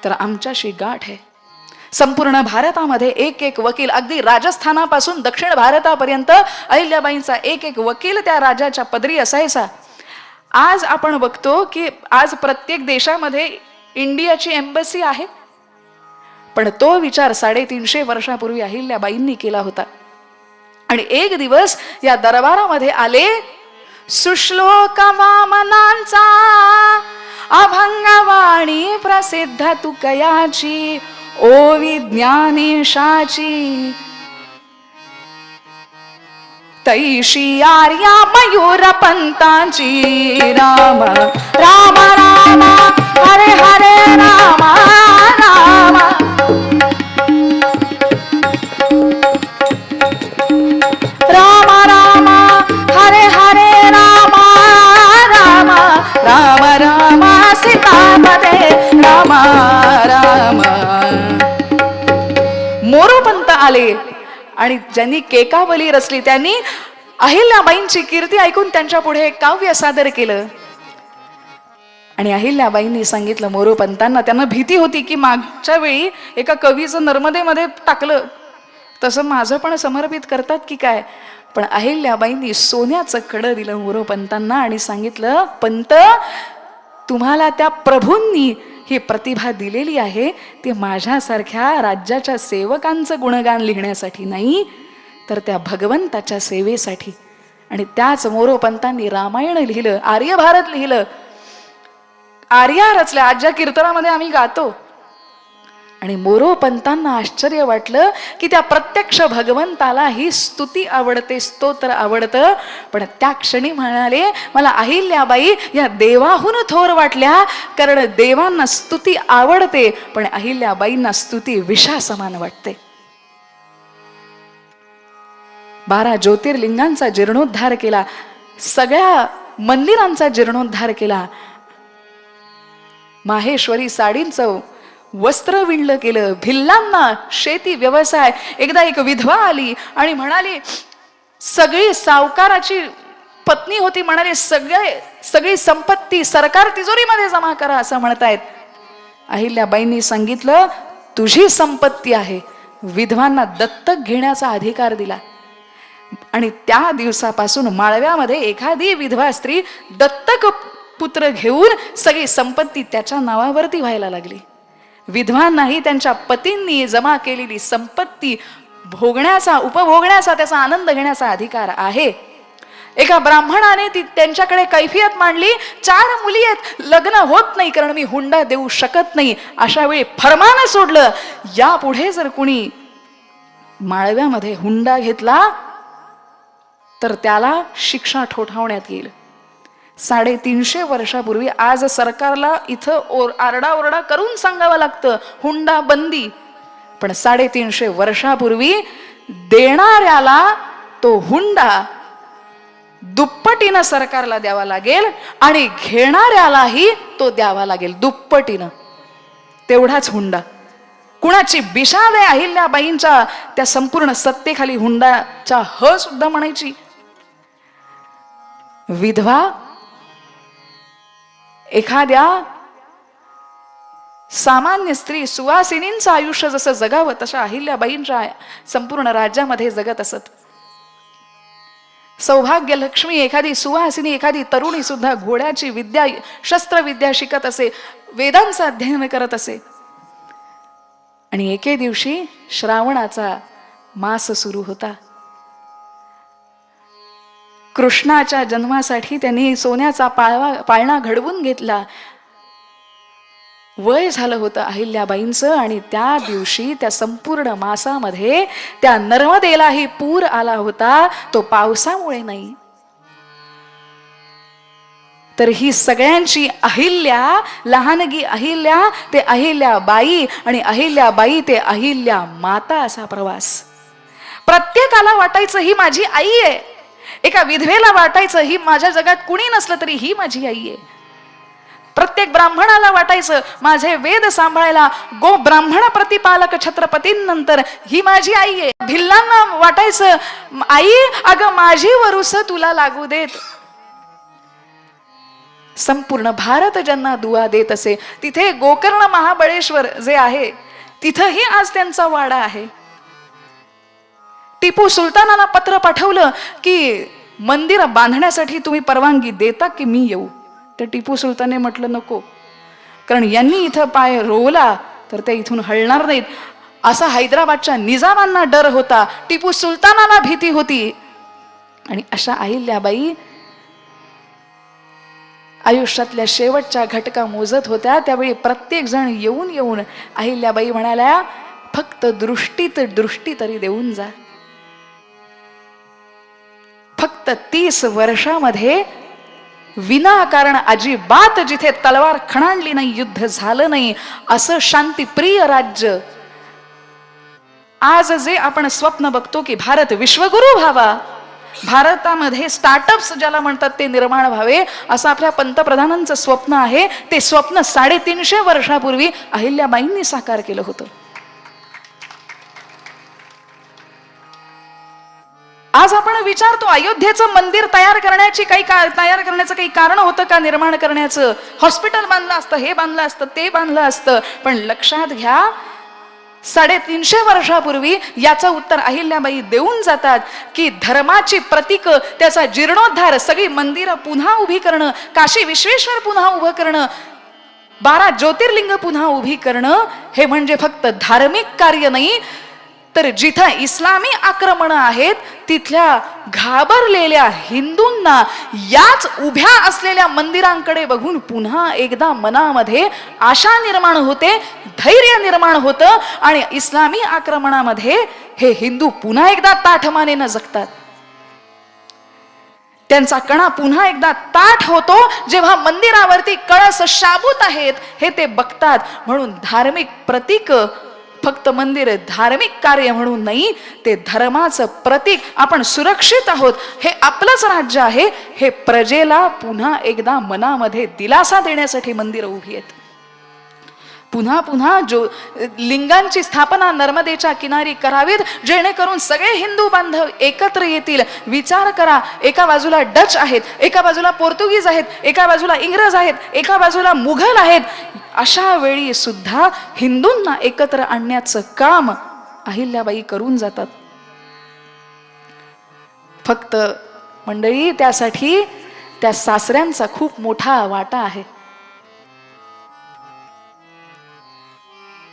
तर आमच्याशी गाठ आहे. संपूर्ण भारतामध्ये एक एक वकील, अगदी राजस्थानापासून दक्षिण भारतापर्यंत अहिल्याबाईंचा एक एक वकील त्या राजाच्या पदरी असायचा. आज आपण बघतो की आज प्रत्येक देशामध्ये इंडियाची एम्बसी आहे, पण तो विचार 350 वर्षापूर्वी अहिल्याबाईंनी केला होता. आणि एक दिवस या दरबारामध्ये आले, सुश्लोक वामनांचा अभंगवाणी प्रसिद्ध तुकयाची, ओवी ज्ञानेशाची तैशी आर्या मयूर पंतांची राम राम राम हरे हरे राम राम राम राम हरे हरे राम राम राम राम सीतापदे राम राम. मोरोपंत आले आणि ज्यांनी केकावली रचली त्यांनी अहिल्याबाईंची कीर्ती ऐकून त्यांच्या पुढे एक काव्य सादर केलं. आणि अहिल्याबाईंनी सांगितलं मोरोपंतांना, त्यांना भीती होती की मागच्या वेळी एका कवीचं नर्मदेमध्ये टाकलं तसं माझं पण समर्पित करतात की काय. पण अहिल्याबाईंनी सोन्याचं कडं दिलं मोरोपंतांना आणि सांगितलं, पंत तुम्हाला त्या प्रभूंनी ही प्रतिभा दिलेली आहे ती माझ्यासारख्या राज्याच्या सेवकांचं गुणगान लिहिण्यासाठी नाही, तर त्या भगवंताच्या सेवेसाठी. आणि त्याच मोरोपंतांनी रामायण लिहिलं, आर्य भारत लिहिलं, आर्या रचल्या. आज ज्या कीर्तनामध्ये आम्ही गातो. आणि मोरोपंतांना आश्चर्य वाटलं की त्या प्रत्यक्ष भगवंताला ही स्तुती आवडते, स्तोत्र आवडतं. पण त्या क्षणी म्हणाले, मला अहिल्याबाई या देवाहून थोर वाटल्या, कारण देवांना स्तुती आवडते पण अहिल्याबाईंना स्तुती विषासमान वाटते. 12 ज्योतिर्लिंगांचा जीर्णोद्धार केला, सगळ्या मंदिरांचा जीर्णोद्धार केला, माहेश्वरी साडींचं वस्त्र विणलं केलं, भिल्लांना शेती व्यवसाय. एकदा एक विधवा आली आणि म्हणाली, सगळी सावकाराची पत्नी होती, म्हणाली सगळी संपत्ती सरकार तिजोरीमध्ये जमा करा असं म्हणतायत. अहिल्याबाईंनी सांगितलं, तुझी संपत्ती आहे, विधवांना दत्तक घेण्याचा अधिकार दिला. आणि त्या दिवसापासून माळव्यामध्ये एखादी विधवा स्त्री दत्तक पुत्र घेऊन सगळी संपत्ती त्याच्या नावावरती व्हायला लागली. विधवांनाही त्यांच्या पतींनी जमा केलेली संपत्ती भोगण्याचा, उपभोगण्याचा, त्याचा आनंद घेण्याचा अधिकार आहे. एका ब्राह्मणाने ती त्यांच्याकडे कैफियत मांडली, 4 मुली आहेत, लग्न होत नाही कारण मी हुंडा देऊ शकत नाही. अशा वेळी फरमान सोडलं, यापुढे जर कुणी माळव्यामध्ये हुंडा घेतला तर त्याला शिक्षा ठोठावण्यात येईल. 350 वर्षापूर्वी आज सरकारला इथं आरडाओरडा करून सांगावं लागतं हुंडा बंदी, पण 350 वर्षापूर्वी देणाऱ्याला तो हुंडा दुप्पटीनं सरकारला द्यावा लागेल आणि घेणाऱ्यालाही तो द्यावा लागेल दुप्पटीनं. तेवढाच हुंडा. कुणाची बिशाद आहे अहिल्याबाईंच्या त्या संपूर्ण सत्तेखाली हुंडाच्या ह सुद्धा म्हणायची. विधवा एखाद्या सामान्य स्त्री सुवासिनींचं आयुष्य जसं जगावं तशा अहिल्याबाईंच्या संपूर्ण राज्यामध्ये जगत असत. सौभाग्य लक्ष्मी एखादी सुवासिनी, एखादी तरुणी सुद्धा घोड्याची विद्या, शस्त्रविद्या शिकत असे, वेदांचं अध्ययन करत असे. आणि एके दिवशी श्रावणाचा मास सुरू होता. कृष्णाच्या जन्मासाठी त्यांनी सोन्याचा पाळणा घडवून घेतला. वय झालं होतं अहिल्याबाईंचं आणि त्या दिवशी त्या संपूर्ण मासामध्ये त्या नर्मदेलाही पूर आला होता. तो पावसामुळे नाही, तर ही सगळ्यांची अहिल्या, लहानगी अहिल्या ते अहिल्याबाई आणि अहिल्याबाई ते अहिल्या माता असा प्रवास. प्रत्येकाला वाटायचं ही माझी आई आहे. एका विधवेला वाटायचं ही माझ्या जगात कुणी नसलं तरी ही माझी आई आहे. प्रत्येक ब्राह्मणाला वाटायचं माझे वेद सांभाळायला गो ब्राह्मण प्रतिपालक छत्रपतींनंतर ही माझी आई आहे. भिल्लांना वाटायचं आई अगं माझी वरुस तुला लागू देत. संपूर्ण भारत ज्यांना दुआ देत असे, तिथे गोकर्ण महाबळेश्वर जे आहे तिथंही आज त्यांचा वाडा आहे. टिपू सुलतानाला पत्र पाठवलं की मंदिर बांधण्यासाठी तुम्ही परवानगी देता की मी येऊ. तर टिपू सुलतानने म्हटलं नको, कारण यांनी इथं पाय रोवला तर ते इथून हलणार नाहीत असा हैदराबादच्या निजामांना डर होता, टिपू सुलतानाला भीती होती. आणि अशा अहिल्याबाई आयुष्यातल्या शेवटच्या घटका मोजत होत्या त्यावेळी प्रत्येक जण येऊन येऊन अहिल्याबाई म्हणाल्या, फक्त दृष्टी तरी देऊन जा. फक्त 30 वर्षामध्ये विनाकारण अजिबात जिथे तलवार खणाणली नाही, युद्ध झालं नाही, असं शांतिप्रिय राज्य. आज जे आपण स्वप्न बघतो की भारत विश्वगुरु व्हावा, भारतामध्ये स्टार्टअप्स ज्याला म्हणतात ते निर्माण व्हावे, असं आपल्या पंतप्रधानांचं स्वप्न आहे. ते स्वप्न 350 वर्षापूर्वी अहिल्याबाईंनी साकार केलं होतं. आज आपण विचारतो अयोध्येचं मंदिर तयार करण्याचं काही कारण होतं का निर्माण करण्याचं? हॉस्पिटल बांधलं असतं, हे बांधलं असतं, ते बांधलं असतं. पण लक्षात घ्या, 350 वर्षापूर्वी याचं उत्तर अहिल्याबाई देऊन जातात की धर्माची प्रतीक, त्याचा जीर्णोद्धार, सगळी मंदिरं पुन्हा उभी करणं, काशी विश्वेश्वर पुन्हा उभं करणं, 12 ज्योतिर्लिंग पुन्हा उभी करणं, हे म्हणजे फक्त धार्मिक कार्य नाही, तर जिथं इस्लामी आक्रमण आहेत तिथल्या घाबरलेल्या हिंदूंना याच उभ्या असलेल्या मंदिरांकडे बघून पुन्हा एकदा मनामध्ये आशा निर्माण होते, धैर्य निर्माण होतं आणि इस्लामी आक्रमणामध्ये हे हिंदू पुन्हा एकदा ताठमानेनं जगतात. त्यांचा कणा पुन्हा एकदा ताठ होतो जेव्हा मंदिरावरती कळस शाबूत आहेत हे ते बघतात. म्हणून धार्मिक प्रतीक फक्त मंदिर धार्मिक कार्य म्हणून नाही, ते धर्माचं प्रतीक. आपण सुरक्षित आहोत, हे आपलंच राज्य आहे, हे प्रजेला पुन्हा एकदा मनामध्ये दिलासा देण्यासाठी मंदिरं उभी आहेत. पुन्हा पुन्हा लिंगांची स्थापना नर्मदेच्या किनारी करावीत, जेणेकरून सगळे हिंदू बांधव एकत्र येतील. विचार करा, एका बाजूला डच आहेत, एका बाजूला पोर्तुगीज आहेत, एका बाजूला इंग्रज आहेत, एका बाजूला मुघल आहेत. अशा वेळी सुद्धा हिंदूंना एकत्र आणण्याचं काम अहिल्याबाई करून जातात. फक्त मंडळी त्यासाठी त्या सासऱ्यांचा खूप मोठा वाटा आहे,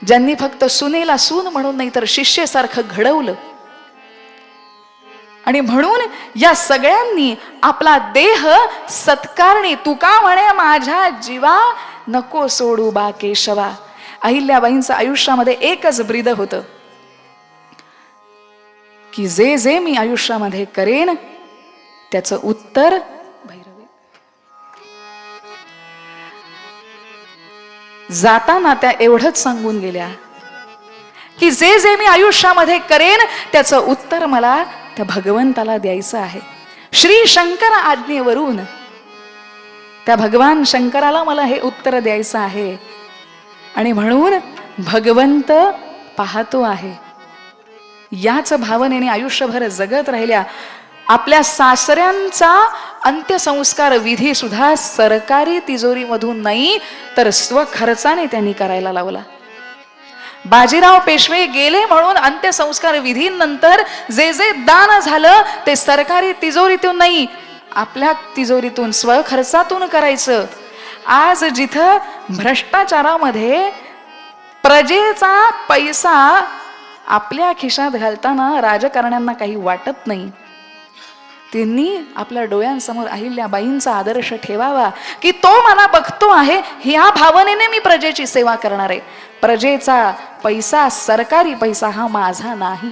ज्यांनी फक्त सुनेला सून म्हणून नाही तर शिष्येसारखं घडवलं. आणि म्हणून या सगळ्यांनी आपला देह सत्कारणी, तुका म्हणे माझ्या जीवा नको सोडू बा केशवा. अहिल्याबाईंचं आयुष्यामध्ये एकच ब्रीद होतं की जे जे मी आयुष्यामध्ये करेन त्याचं उत्तर जाताना त्या एवढंच सांगून गेल्या की जे जे मी आयुष्यामध्ये करेन त्याचं उत्तर मला त्या भगवंताला द्यायचं आहे. श्री शंकर आज्ञेवरून त्या भगवान शंकराला मला हे उत्तर द्यायचं आहे. आणि म्हणून भगवंत पाहतो आहे, याच भावनेने आयुष्यभर जगत राहिल्या. आपल्या सासऱ्यांचा अंत्यसंस्कार विधी सुद्धा सरकारी तिजोरीमधून नाही तर स्वखर्चाने त्यांनी करायला लावला. बाजीराव पेशवे गेले म्हणून अंत्यसंस्कार विधीनंतर जे जे दान झालं ते सरकारी तिजोरीतून नाही, आपल्या तिजोरीतून स्वखर्चातून करायचं. आज जिथं भ्रष्टाचारामध्ये प्रजेचा पैसा आपल्या खिशात घालताना राजकारण्यांना काही वाटत नाही, त्यांनी आपल्या डोळ्यांसमोर अहिल्याबाईंचा आदर्श ठेवावा की तो मला बघतो आहे, ह्या भावनेने मी प्रजेची सेवा करणार आहे. प्रजेचा पैसा, सरकारी पैसा हा माझा नाही.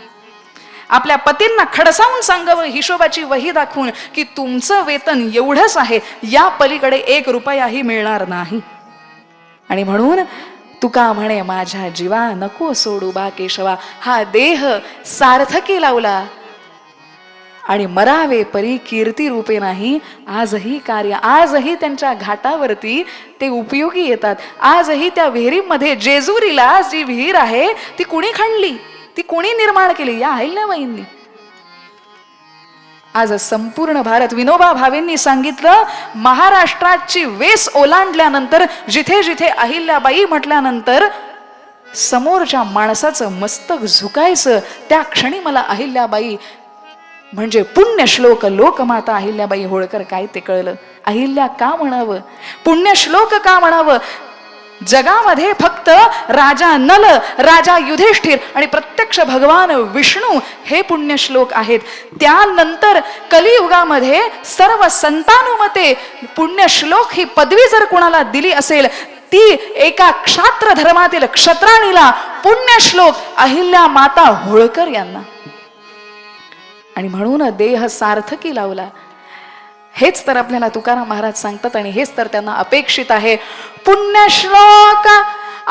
आपल्या पतींना खडसावून सांगावं, हिशोबाची वही दाखवून की तुमचं वेतन एवढंच आहे, या पलीकडे 1 रुपयाही मिळणार नाही. आणि म्हणून तुका म्हणे माझ्या जीवा नको सोडू बा केशवा. हा देह सार्थकी लावला आणि मरावे परी कीर्ती रूपे नाही. आजही कार्य, आजही त्यांच्या घाटावरती ते उपयोगी येतात. आजही त्या विहिरीमध्ये, जेजुरीला जी विहीर आहे ती कुणी खणली, ती कोणी निर्माण केली? या अहिल्याबाईंनी. आज संपूर्ण भारत, विनोबा भावेंनी सांगितलं, महाराष्ट्राची वेस ओलांडल्यानंतर, जिथे जिथे अहिल्याबाई म्हटल्यानंतर समोरच्या माणसाचं मस्तक झुकायचं. त्या क्षणी मला अहिल्याबाई म्हणजे पुण्यश्लोक लोकमाता अहिल्याबाई होळकर काय ते कळलं. अहिल्या का म्हणावं, पुण्यश्लोक का म्हणावं? जगामध्ये फक्त राजा नल, राजा युधिष्ठिर आणि प्रत्यक्ष भगवान विष्णू हे पुण्यश्लोक आहेत. त्यानंतर कलियुगामध्ये सर्व संतानुमते पुण्यश्लोक ही पदवी जर कोणाला दिली असेल, ती एका क्षात्र धर्मातील क्षत्राणीला पुण्यश्लोक अहिल्या माता होळकर यांना. आणि म्हणून देह सार्थकी लावला. हेच तर आपल्याला तुकाराम महाराज सांगतात आणि हेच तर त्यांना अपेक्षित आहे. पुण्यश्लोक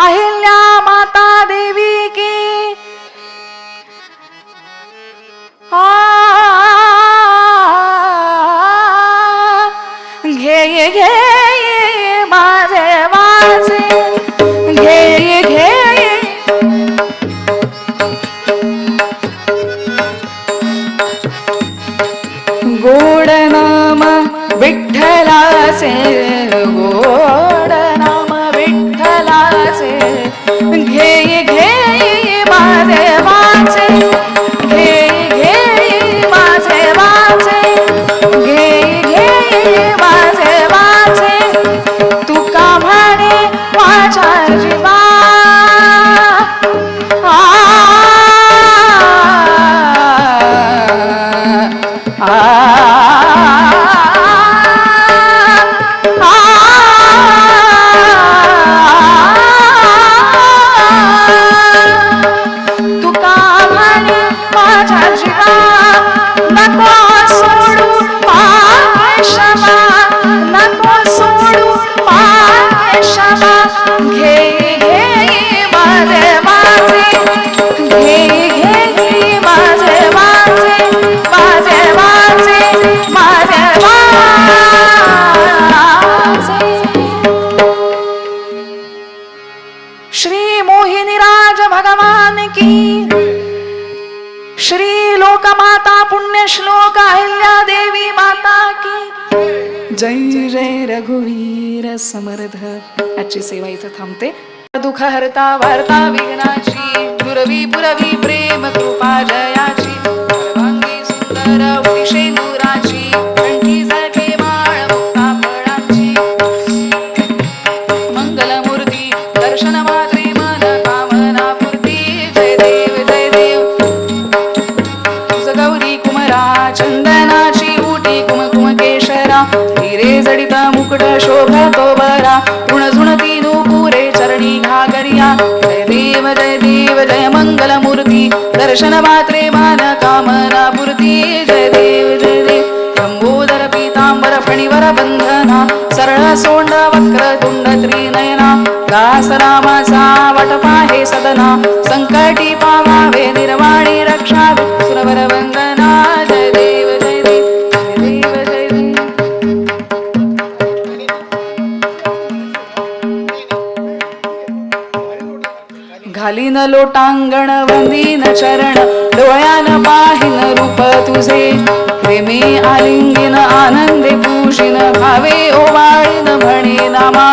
अहिल्या माता देवी की घे घे माझे वाचे घे घे गोड नाम विठ्ठलाचे गोड नाम विठ्ठलाचे घे घे माझे वाचे घे घे माझे वाचे घे घे माझे वाचे तुका म्हणे माझ्या जीवा श्री मोहिनीराज भगवान की, श्री लोकमाता पुण्यश्लोक अहिल्या देवी माता की जय. जय रघुवीर समर्थ. आजची सेवा इथं थांबते. दुःख हरता वार्ता विघ्नाची दुर्वी पुरवी प्रेम कृपा जयाची सर्वांगी सुंदर उटिशेंदुराची कंठी सारखे बाळ मुक्ता फळाची मंगलमूर्ती दर्शन मात्रे मन कामना पूर्ती. जय देव जय देव. तुझ गौरी कुमरा चंदनाची उटी कुमकुम केशरा हिरे जडित मुकुट शोभतो बरा ऋण झुणती नूपुरे चरणी घागरिया. जय देव जय देव जय मंगलमूर्ती दर्शन मात्रे मान कामना पूर्ती. जय देव जय देव. लंबोदर पीतांबर फणीवर बंधना सरळ सोंड वक्र तुंड त्रिनयना दास रामाचा वटपा हे सदना संकटी पावावे निर्वाणी रक्षावे सुरवर वंदना. जय देव जय देव जय देव जय देव. घालीन लोटांगण वंदीन चरण डोळ्यान पाहिन रूप तुझे प्रेमे आलिंगिन आनंदे पूजिन भावे ओवाळीन म्हणे नामा.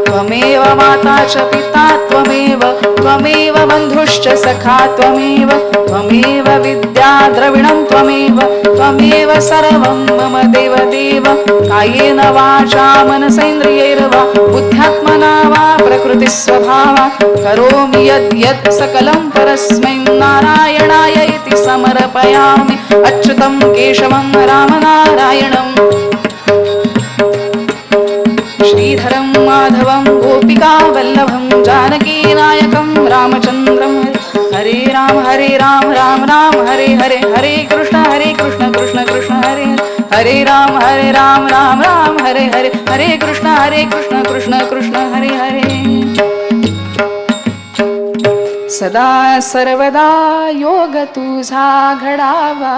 त्वमेव माता च पिता त्वमेव त्वमेव बंधुश्च सखा त्वमेव त्वमेव विद्या द्रविणं त्वमेव त्वमेव सर्वं मम देव देव. कायेन वाचा मनसेन्द्रियैर्वा बुद्ध्यात्मना वा प्रकृतिस्वभावात् करोमि यद्यत् सकलं परस्मै नारायणाय इति समर्पयामि. अच्युतं केशवं रामनारायणम् श्रीधरं माधवं गोपिका वल्लभं जानकी नायकं रामचन्द्रं. हरे राम राम राम हरे हरे हरे कृष्ण कृष्ण कृष्ण हरे हरे राम राम राम हरे हरे हरे कृष्ण कृष्ण कृष्ण हरे हरे. सदा सर्वदा योग तुझा घडावा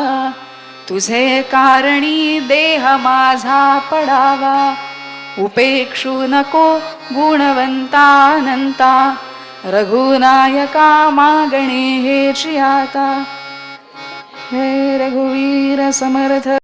तुझे कारणी देह माझा पडावा. उपेक्षू नको गुणवंतानंता रघुनायका मागणे हेची आता. हे रघुवीर समर्थ.